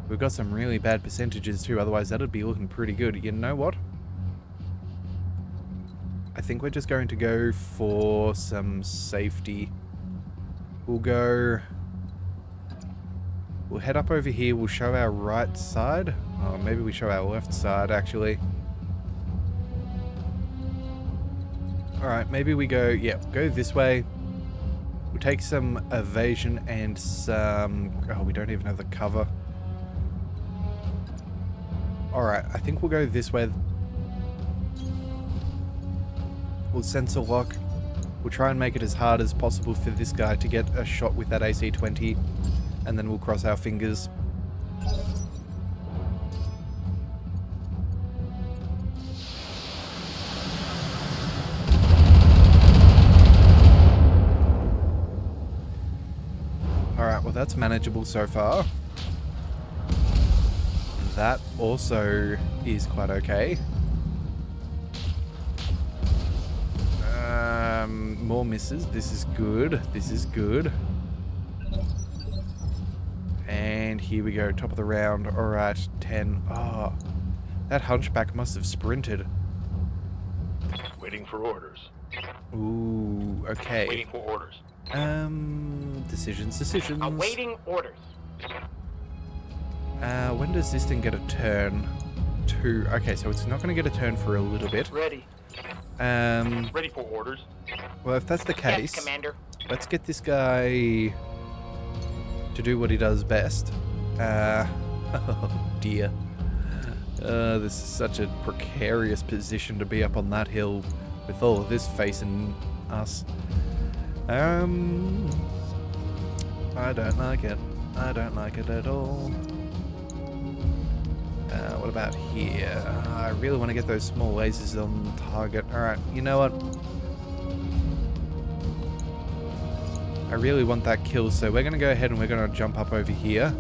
We've got some really bad percentages too, otherwise that'd be looking pretty good. You know what? I think we're just going to go for some safety. We'll head up over here, we'll show our right side. Oh, maybe we show our left side, actually. Alright, maybe we go, go this way. We'll take some evasion and some... Oh, we don't even have the cover. Alright, I think we'll go this way. We'll sensor lock. We'll try and make it as hard as possible for this guy to get a shot with that AC-20. And then we'll cross our fingers. Alright, well that's manageable so far. That also is quite okay. More misses. This is good. This is good. And here we go, top of the round. Alright, 10. Oh, that hunchback must have sprinted. Waiting for orders. Ooh, okay. Waiting for orders. Decisions. Awaiting orders. When does this thing get a turn? 2. Okay, so it's not going to get a turn for a little bit. Ready. Ready for orders. Well, if that's the case, Yes, Commander. let's get this guy to do what he does best. Oh dear. This is such a precarious position to be up on that hill with all of this facing us. I don't like it. I don't like it at all. What about here? I really want to get those small lasers on target. Alright, you know what? I really want that kill, so we're going to go ahead and we're going to jump up over here.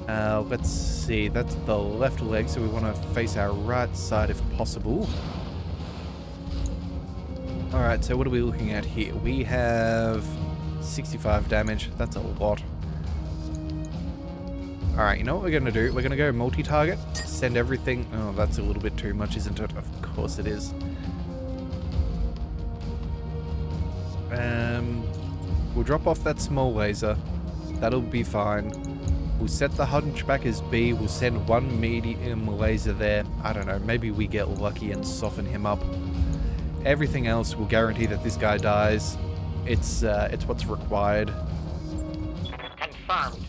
Let's see, that's the left leg, so we want to face our right side if possible. Alright, so what are we looking at here? We have 65 damage. That's a lot. Alright, you know what we're going to do? We're going to go multi-target, send everything... Oh, that's a little bit too much, isn't it? Of course it is. We'll drop off that small laser. That'll be fine. We'll set the hunchback as B. We'll send one medium laser there. I don't know, maybe we get lucky and soften him up. Everything else will guarantee that this guy dies. It's what's required. Confirmed.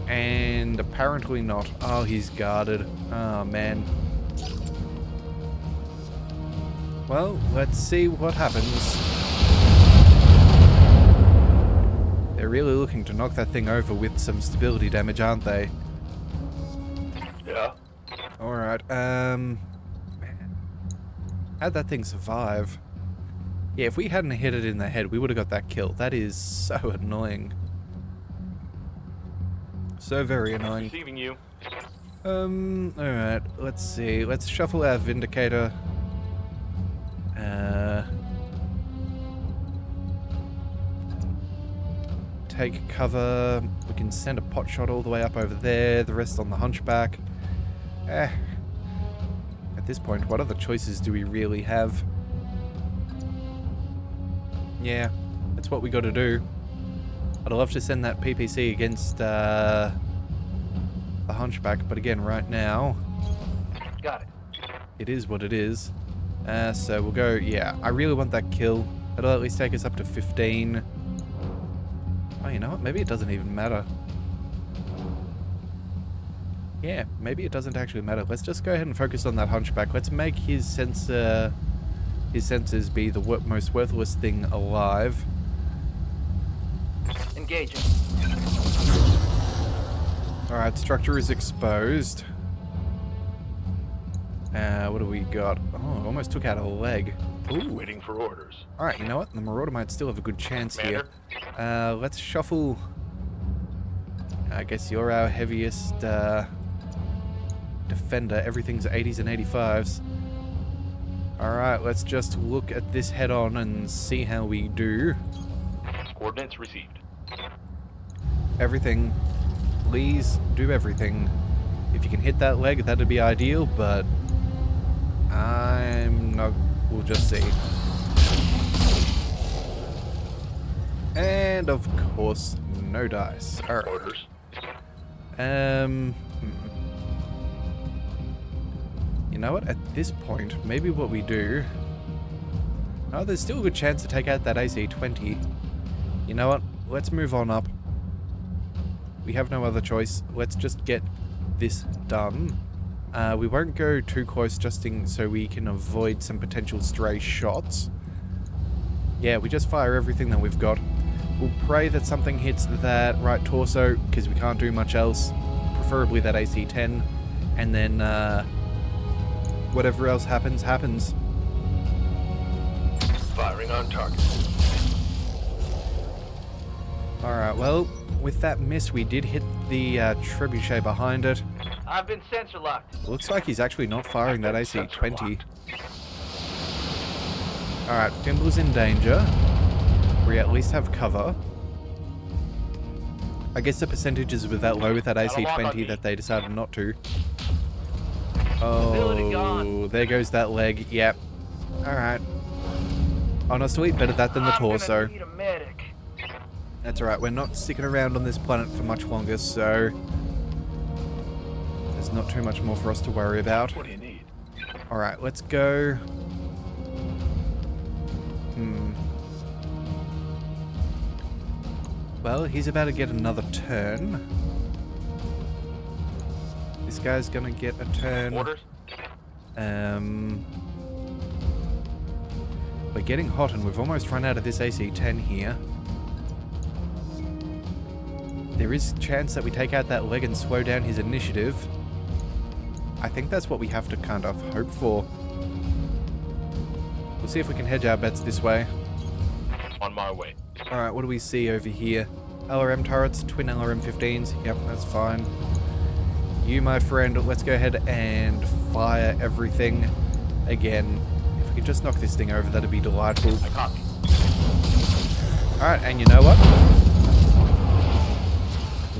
And apparently not. Oh, he's guarded. Oh, man. Well, let's see what happens. They're really looking to knock that thing over with some stability damage, aren't they? Yeah. Alright, man. How'd that thing survive? Yeah, if we hadn't hit it in the head, we would have got that kill. That is so annoying. So very annoying. Receiving you. Alright, let's see. Let's shuffle our Vindicator. Take cover. We can send a pot shot all the way up over there. The rest on the hunchback. At this point, what other choices do we really have? Yeah, that's what we got to do. I'd love to send that PPC against the hunchback, but again, right now, Got it. it is what it is. So we'll go, yeah, I really want that kill. That'll at least take us up to 15. Oh, you know what? Maybe it doesn't even matter. Yeah, maybe it doesn't actually matter. Let's just go ahead and focus on that hunchback. Let's make his sensors be the most worthless thing alive. Engaging. Alright, structure is exposed. What do we got? Oh, almost took out a leg. Ooh. Waiting for orders. Alright, you know what? The Marauder might still have a good chance here. Commander? Let's shuffle. I guess you're our heaviest defender. Everything's 80s and 85s. Alright, let's just look at this head on and see how we do. Coordinates received. Everything. Please do everything. If you can hit that leg, that'd be ideal, but I'm not... We'll just see. And of course, no dice. Alright. Orders. You know what? At this point, maybe what we do... Oh, there's still a good chance to take out that AC-20. You know what? Let's move on up. We have no other choice. Let's just get this done. We won't go too close just so we can avoid some potential stray shots. Yeah, we just fire everything that we've got. We'll pray that something hits that right torso, because we can't do much else. Preferably that AC-10. And then, whatever else happens, happens. Firing on target. Alright, well, with that miss, we did hit the trebuchet behind it. I've been sensor locked. Looks like he's actually not firing that AC-20. Alright, Fimble's in danger. We at least have cover. I guess the percentages were that low with that AC-20 that they decided not to. Oh, there goes that leg. Yep. Alright. Honestly, better that than the torso. I'm gonna need a medic. That's alright, we're not sticking around on this planet for much longer, so... There's not too much more for us to worry about. What do you need? Alright, let's go... Well, he's about to get another turn. This guy's gonna get a turn. Orders? We're getting hot and we've almost run out of this AC-10 here. there is a chance that we take out that leg and slow down his initiative. I think that's what we have to kind of hope for. We'll see if we can hedge our bets this way. On my way. Alright, what do we see over here? LRM turrets, twin LRM-15s. Yep, that's fine. You, my friend, let's go ahead and fire everything again. If we could just knock this thing over, that'd be delightful. I copy. Alright, and you know what?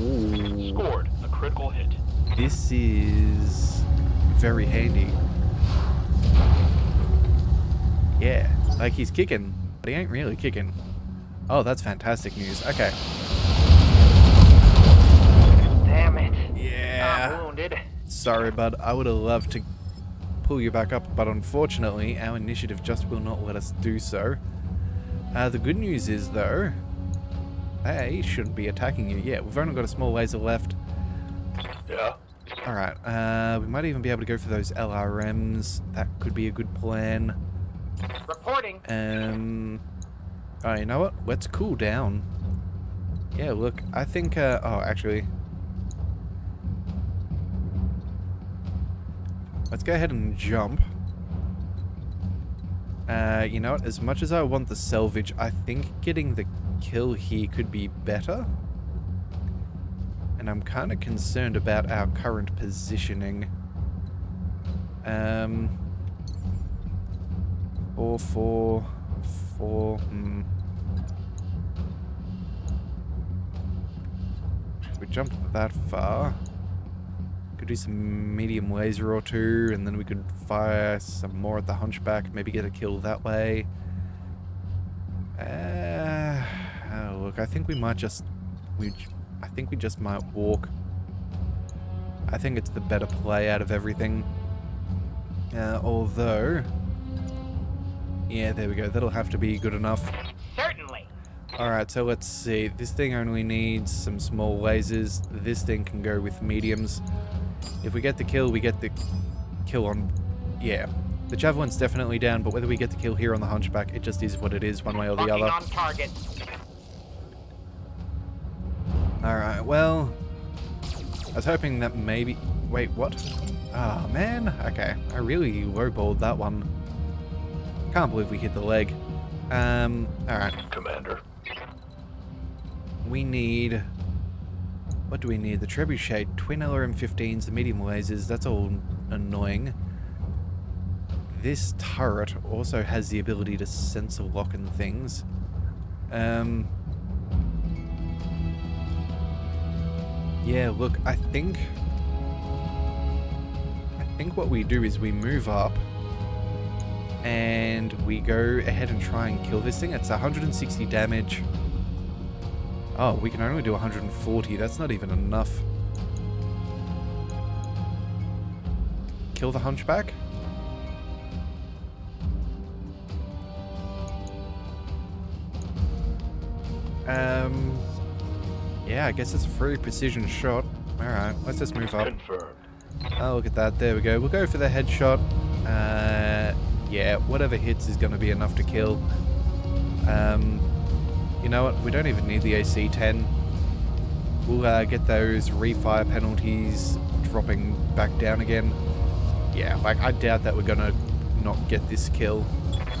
Ooh, Scored a critical hit. this is very handy. Yeah, like he's kicking, but he ain't really kicking. Oh, that's fantastic news. Okay. Damn it. Yeah. I'm wounded. Sorry, bud. I would have loved to pull you back up, but unfortunately, our initiative just will not let us do so. The good news is, though, they shouldn't be attacking you yet. We've only got a small laser left. Yeah? Alright, we might even be able to go for those LRMs. That could be a good plan. Reporting. Oh, you know what? Let's cool down. Yeah, look, I think, oh, actually. Let's go ahead and jump. You know what? As much as I want the salvage, I think getting the kill here could be better. And I'm kind of concerned about our current positioning. 4, 4, 4. If we jumped that far, could do some medium laser or two, and then we could fire some more at the hunchback, maybe get a kill that way. Oh, look, I think we might just... I think we just might walk. I think it's the better play out of everything. Although... Yeah, there we go. That'll have to be good enough. Certainly. Alright, so let's see. This thing only needs some small lasers. This thing can go with mediums. If we get the kill, we get the kill on... Yeah. The javelin's definitely down, but whether we get the kill here on the hunchback, it just is what it is, one way or the other. On target. Alright, well... I was hoping that maybe... Wait, what? Ah, man. Okay, I really lowballed that one. Can't believe we hit the leg. Alright. Commander. We need... What do we need? The trebuchet, twin LRM-15s, the medium lasers, that's all annoying. This turret also has the ability to sensor lock and things. Yeah, look, I think what we do is we move up and we go ahead and try and kill this thing. It's 160 damage. Oh, we can only do 140. That's not even enough. Kill the hunchback? Yeah, I guess it's a free precision shot. Alright, let's just move up. Confirmed. Oh, look at that. There we go. We'll go for the headshot. Yeah, whatever hits is going to be enough to kill. You know what? We don't even need the AC-10. We'll get those refire penalties dropping back down again. Yeah, like, I doubt that we're going to not get this kill.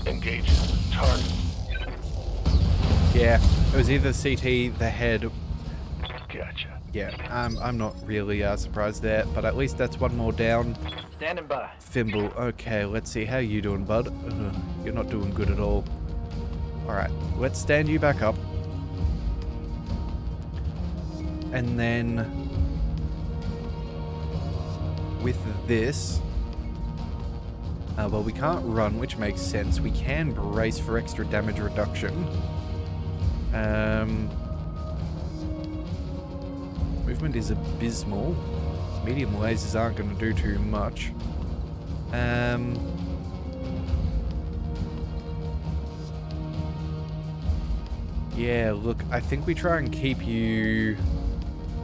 Engage. Target. Yeah, it was either CT, the head. Gotcha. Yeah, I'm not really surprised there, but at least that's one more down. Standing by. Fimble. Okay, let's see. How you doing, bud? Ugh, you're not doing good at all. Alright, let's stand you back up. And then... with this... well, we can't run, which makes sense. We can brace for extra damage reduction. Movement is abysmal. Medium lasers aren't going to do too much. Yeah, look, I think we try and keep you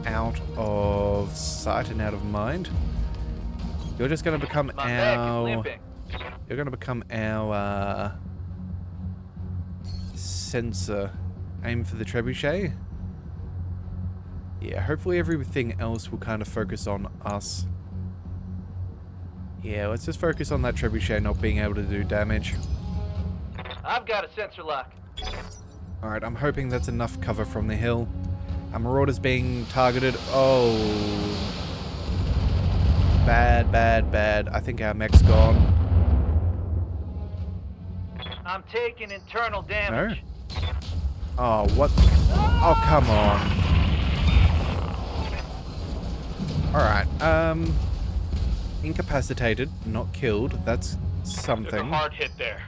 out of sight and out of mind. You're just going to become My back is our... limping. You're going to become our sensor. Aim for the trebuchet. Yeah, hopefully everything else will kind of focus on us. Yeah, let's just focus on that trebuchet not being able to do damage. I've got a sensor lock. Alright, I'm hoping that's enough cover from the hill. Our Marauder's being targeted. Oh. Bad, bad, bad. I think our mech's gone. I'm taking internal damage. Oh, what? Oh, come on. Alright, incapacitated, not killed. That's There's a something. hard hit there.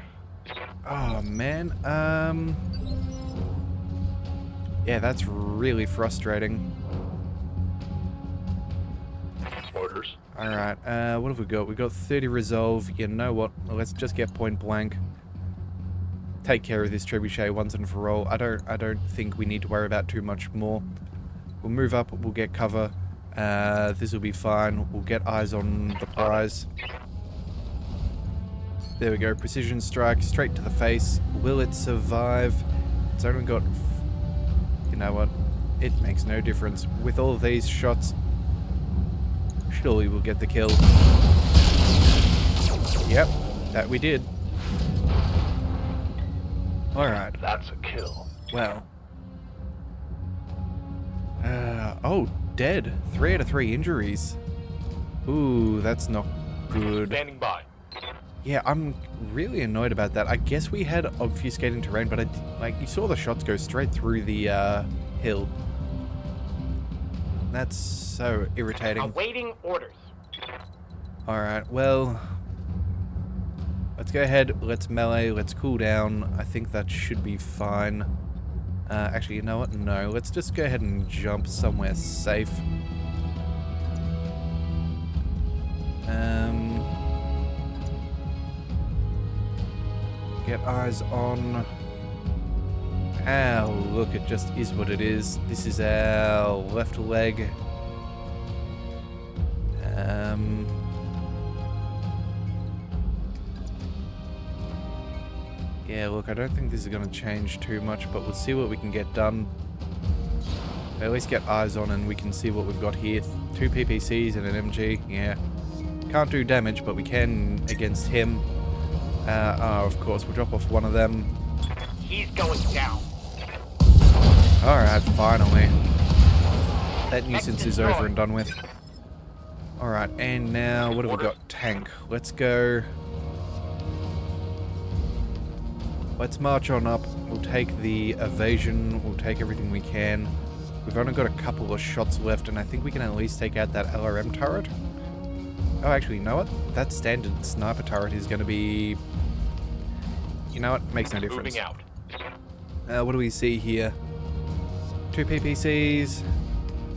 Oh, man. Yeah, that's really frustrating. Orders. Alright, what have we got? We got 30 resolve. You know what? Let's just get point blank. Take care of this trebuchet once and for all. I don't think we need to worry about too much more. We'll move up, we'll get cover. This will be fine. We'll get eyes on the prize. There we go. Precision strike straight to the face. Will it survive? It's only got... You know what? It makes no difference. With all of these shots, surely we'll get the kill. Yep, that we did. Alright. That's a kill. Well. Oh, dead. 3 out of 3 injuries. Ooh, that's not good. Standing by. Yeah, I'm really annoyed about that. I guess we had obfuscating terrain, but you saw the shots go straight through the hill. That's so irritating. Awaiting orders. Alright, well, let's go ahead, let's melee, let's cool down. I think that should be fine. Actually, you know what? No, let's just go ahead and jump somewhere safe. Get eyes on... Ow, look, it just is what it is. This is our left leg. Yeah, look, I don't think this is going to change too much, but we'll see what we can get done. At least get eyes on and we can see what we've got here. 2 PPCs and an MG, yeah. Can't do damage, but we can against him. Oh, of course, we'll drop off one of them. He's going down. Alright, finally. That nuisance is over and done with. Alright, and now, what have we got? Tank. Let's go... Let's march on up. We'll take the evasion. We'll take everything we can. We've only got a couple of shots left, and I think we can at least take out that LRM turret. Oh, actually, you know what? That standard sniper turret is going to be... You know what? Makes no difference. Moving out. What do we see here? 2 PPCs.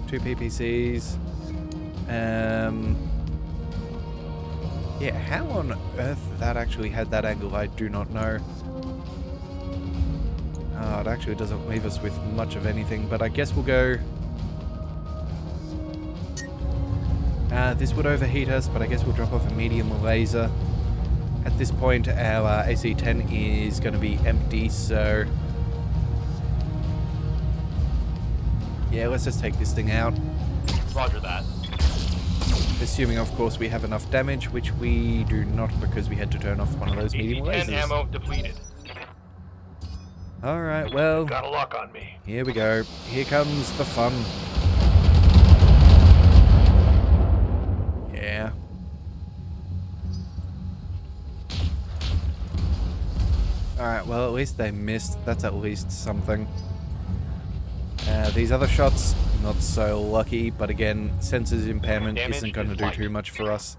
2 PPCs. Yeah, how on earth that actually had that angle, I do not know. It actually doesn't leave us with much of anything, but I guess we'll go... this would overheat us, but I guess we'll drop off a medium laser. At this point, our AC-10 is going to be empty, so... Yeah, let's just take this thing out. Roger that. Assuming, of course, we have enough damage, which we do not because we had to turn off one of those medium AC-10 lasers. ammo depleted. Alright, well, Got a lock on me. here we go. Here comes the fun. Yeah. Alright, well, at least they missed. That's at least something. These other shots, not so lucky, but again, sensors impairment Damage isn't going to is do light. too much for us.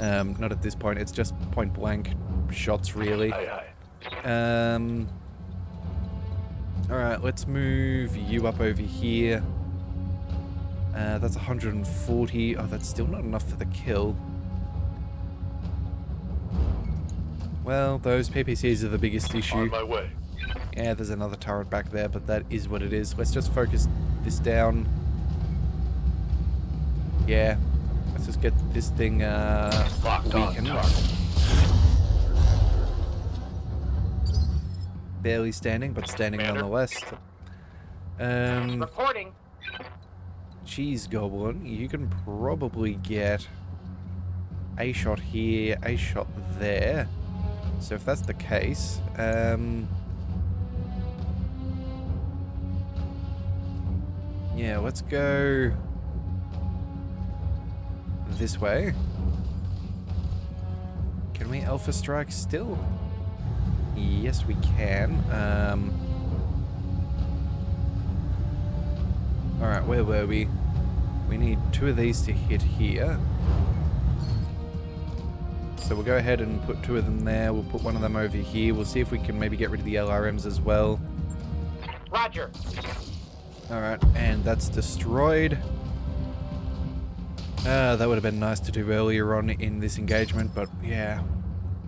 Not at this point, it's just point blank shots, really. Aye, aye. Alright, let's move you up over here. That's 140. Oh, that's still not enough for the kill. Well, those PPCs are the biggest issue. On my way. Yeah, there's another turret back there, but that is what it is. Let's just focus this down. Yeah, let's just get this thing Locked on weakened. target. Barely standing, but standing Commander. nonetheless. Reporting. cheese goblin, you can probably get a shot here, a shot there. So if that's the case, yeah, let's go this way. Can we Alpha Strike still? Yes, we can. Alright, where were we? We need 2 of these to hit here. So we'll go ahead and put 2 of them there. We'll put 1 of them over here. We'll see if we can maybe get rid of the LRMs as well. Roger. Alright, and that's destroyed. That would have been nice to do earlier on in this engagement, but yeah,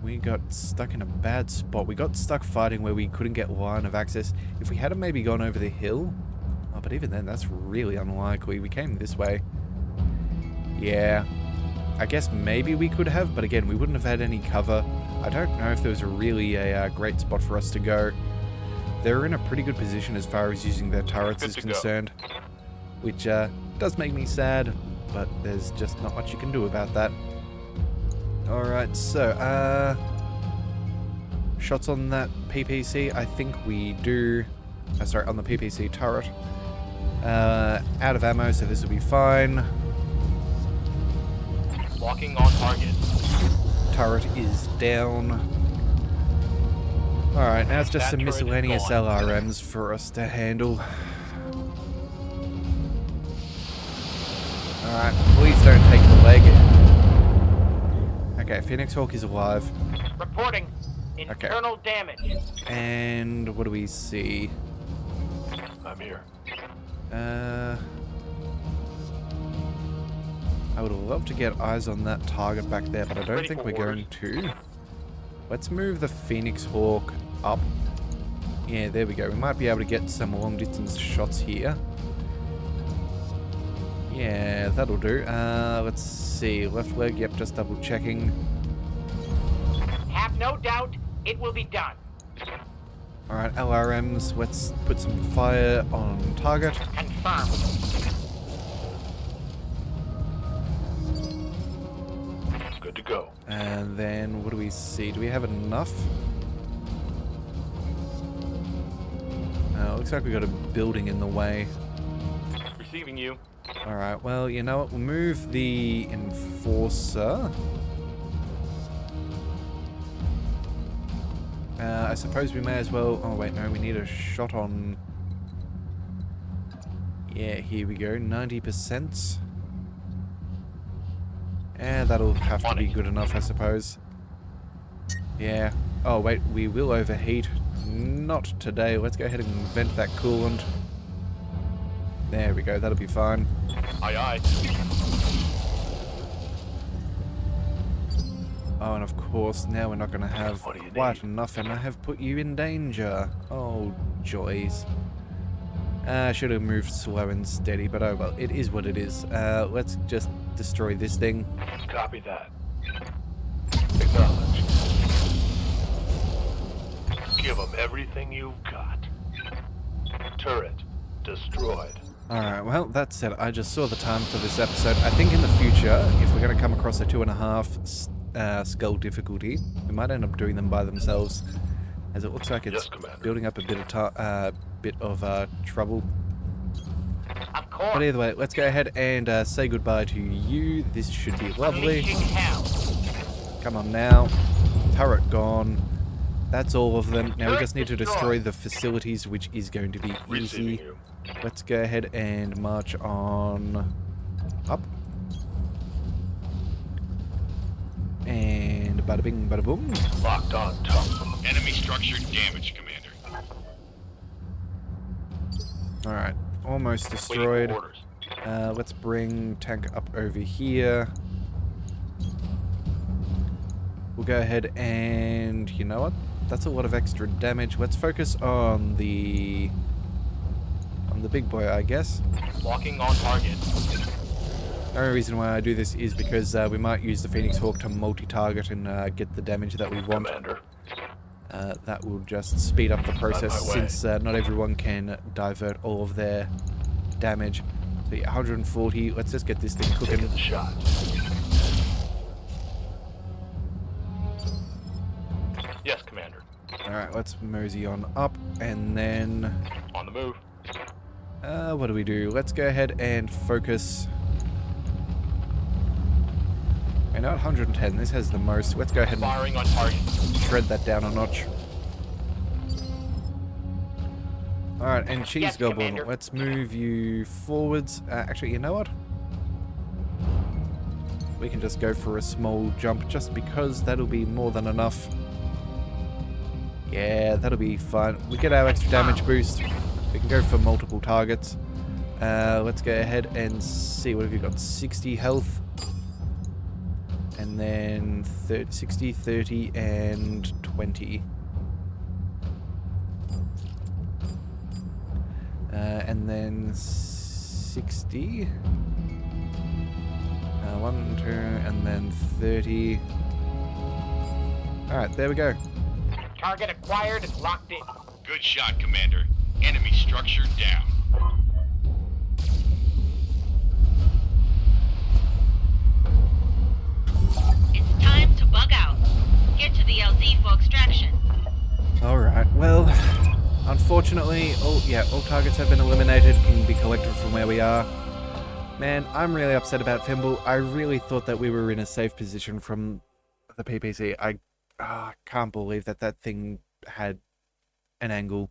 we got stuck in a bad spot. We got stuck fighting where we couldn't get line of access. If we had maybe gone over the hill, oh, but even then, that's really unlikely. We came this way. Yeah, I guess maybe we could have, but again, we wouldn't have had any cover. I don't know if there was really a great spot for us to go. They're in a pretty good position as far as using their turrets is concerned, which does make me sad, but there's just not much you can do about that. Alright, so, shots on that PPC, I think we do, sorry, on the PPC turret. Out of ammo, so this will be fine. Locking on target. Turret is down. Alright, now it's just some miscellaneous LRMs for us to handle. Alright, please don't take the leg. Okay, Phoenix Hawk is alive. Reporting internal damage. And what do we see? I'm here. I would love to get eyes on that target back there, but I don't think we're going to. Let's move the Phoenix Hawk up. Yeah, there we go. We might be able to get some long distance shots here. Yeah, that'll do. Let's see. Left leg, yep, just double checking. Have no doubt it will be done. Alright, LRMs, let's put some fire on target. Confirmed. Good to go. And then, what do we see? Do we have enough? Looks like we got a building in the way. Receiving you. Alright, well, you know what? We'll move the Enforcer. I suppose we may as well... Oh, wait, no, we need a shot on... Yeah, here we go, 90%. And that'll have to be good enough, I suppose. Yeah. Oh, wait, we will overheat. Not today. Let's go ahead and vent that coolant. There we go, that'll be fine. Aye, aye. Oh, and of course, now we're not going to have quite enough, and I have put you in danger. Oh, joys. I should have moved slow and steady, but oh well, it is what it is. Let's just destroy this thing. Copy that. Acknowledge. Give them everything you've got. Turret destroyed. Alright, well, that said, I just saw the time for this episode. I think in the future, if we're going to come across a 2.5 skull difficulty, we might end up doing them by themselves, as it looks like it's building up a bit of trouble. Of course. But either way, let's go ahead and say goodbye to you. This should be lovely. Unleashing hell. Come on now. Turret gone. That's all of them. Now we just need to destroy the facilities, which is going to be easy. Let's go ahead and march on up. And bada bing, bada boom. Locked on top. Enemy structure damaged, Commander. Alright, almost destroyed. Let's bring tank up over here. We'll go ahead and, you know what? That's a lot of extra damage. Let's focus on the big boy, I guess. Locking on target. The only reason why I do this is because we might use the Phoenix Hawk to multi-target and get the damage that we want. Commander. That will just speed up the process since not everyone can divert all of their damage. So yeah, 140. Let's just get this thing cooking. Taking the shot. Yes, Commander. Alright, let's mosey on up, and then... On the move. what do we do? Let's go ahead and focus... I know 110, this has the most. Let's go ahead and Firing on target. shred that down a notch. Alright, and Cheese Yes, Goblin, Commander. let's move you forwards. Actually, you know what? We can just go for a small jump, just because that'll be more than enough. Yeah, that'll be fine. We get our extra damage boost. We can go for multiple targets. Let's go ahead and see. What have you got? 60 health. And then 30, 60, 30, and 20. And then 60. 1, 2, and then 30. Alright, there we go. Target acquired and locked in. Good shot, Commander. Enemy structure down. It's time to bug out. Get to the LZ for extraction. Alright, well, unfortunately, all targets have been eliminated, can be collected from where we are. Man, I'm really upset about Fimble. I really thought that we were in a safe position from the PPC. I can't believe that that thing had an angle.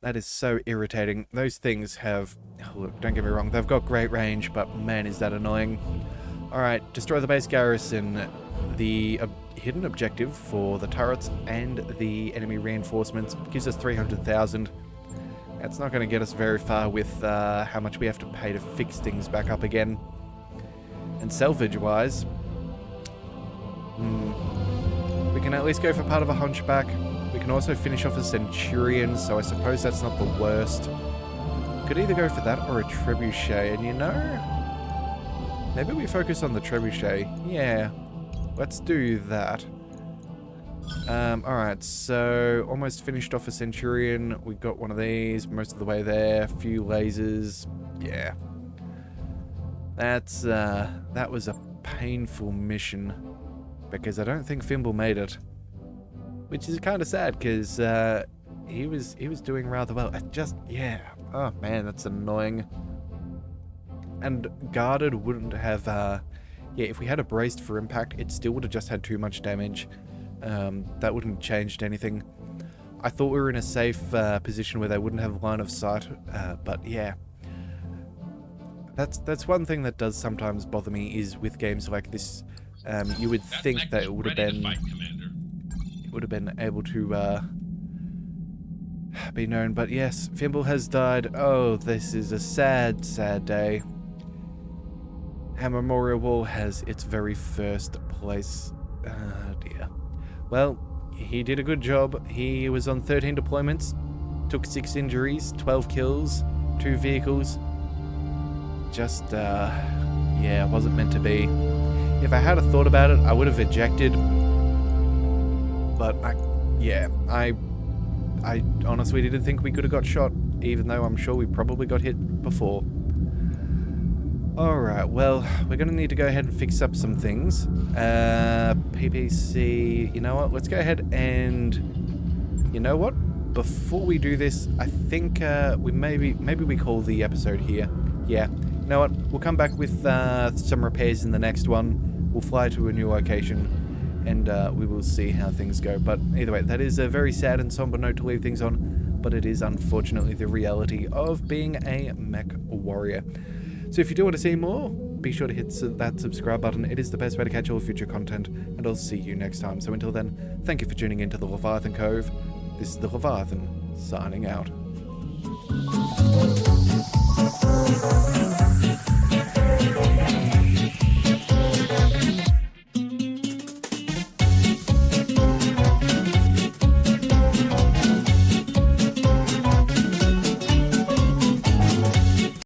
That is so irritating. Those things have... Look, don't get me wrong, they've got great range, but man, is that annoying. Alright, destroy the base garrison. The hidden objective for the turrets and the enemy reinforcements gives us 300,000. That's not going to get us very far with how much we have to pay to fix things back up again. And salvage-wise, we can at least go for part of a hunchback. We can also finish off a centurion, so I suppose that's not the worst. Could either go for that or a trebuchet, and you know, maybe we focus on the trebuchet. Yeah, let's do that. Alright, so almost finished off a centurion. We got one of these most of the way there. A few lasers. Yeah. That's that was a painful mission, because I don't think Fimble made it, which is kind of sad, because he was doing rather well. Oh man, that's annoying. And guarded wouldn't have if we had a braced for impact, it still would have just had too much damage. That wouldn't have changed anything. I thought we were in a safe position where they wouldn't have line of sight, but yeah. That's one thing that does sometimes bother me, is with games like this, you would think that it would have been able to be known, but yes, Fimble has died. Oh, this is a sad, sad day. Our memorial wall has its very first place. Dear. Well, he did a good job. He was on 13 deployments, took 6 injuries, 12 kills, 2 vehicles. Just, yeah, wasn't meant to be. If I had a thought about it, I would have ejected. But, I honestly didn't think we could have got shot, even though I'm sure we probably got hit before. Alright, well, we're going to need to go ahead and fix up some things. PPC, you know what? Let's go ahead and... You know what? Before we do this, I think we maybe we call the episode here. Yeah. You know what? We'll come back with some repairs in the next one. We'll fly to a new location, and we will see how things go. But either way, that is a very sad and somber note to leave things on, but it is unfortunately the reality of being a MechWarrior. So if you do want to see more, be sure to hit that subscribe button. It is the best way to catch all future content, and I'll see you next time. So until then, thank you for tuning in to the Leviathan Cove. This is the Leviathan, signing out.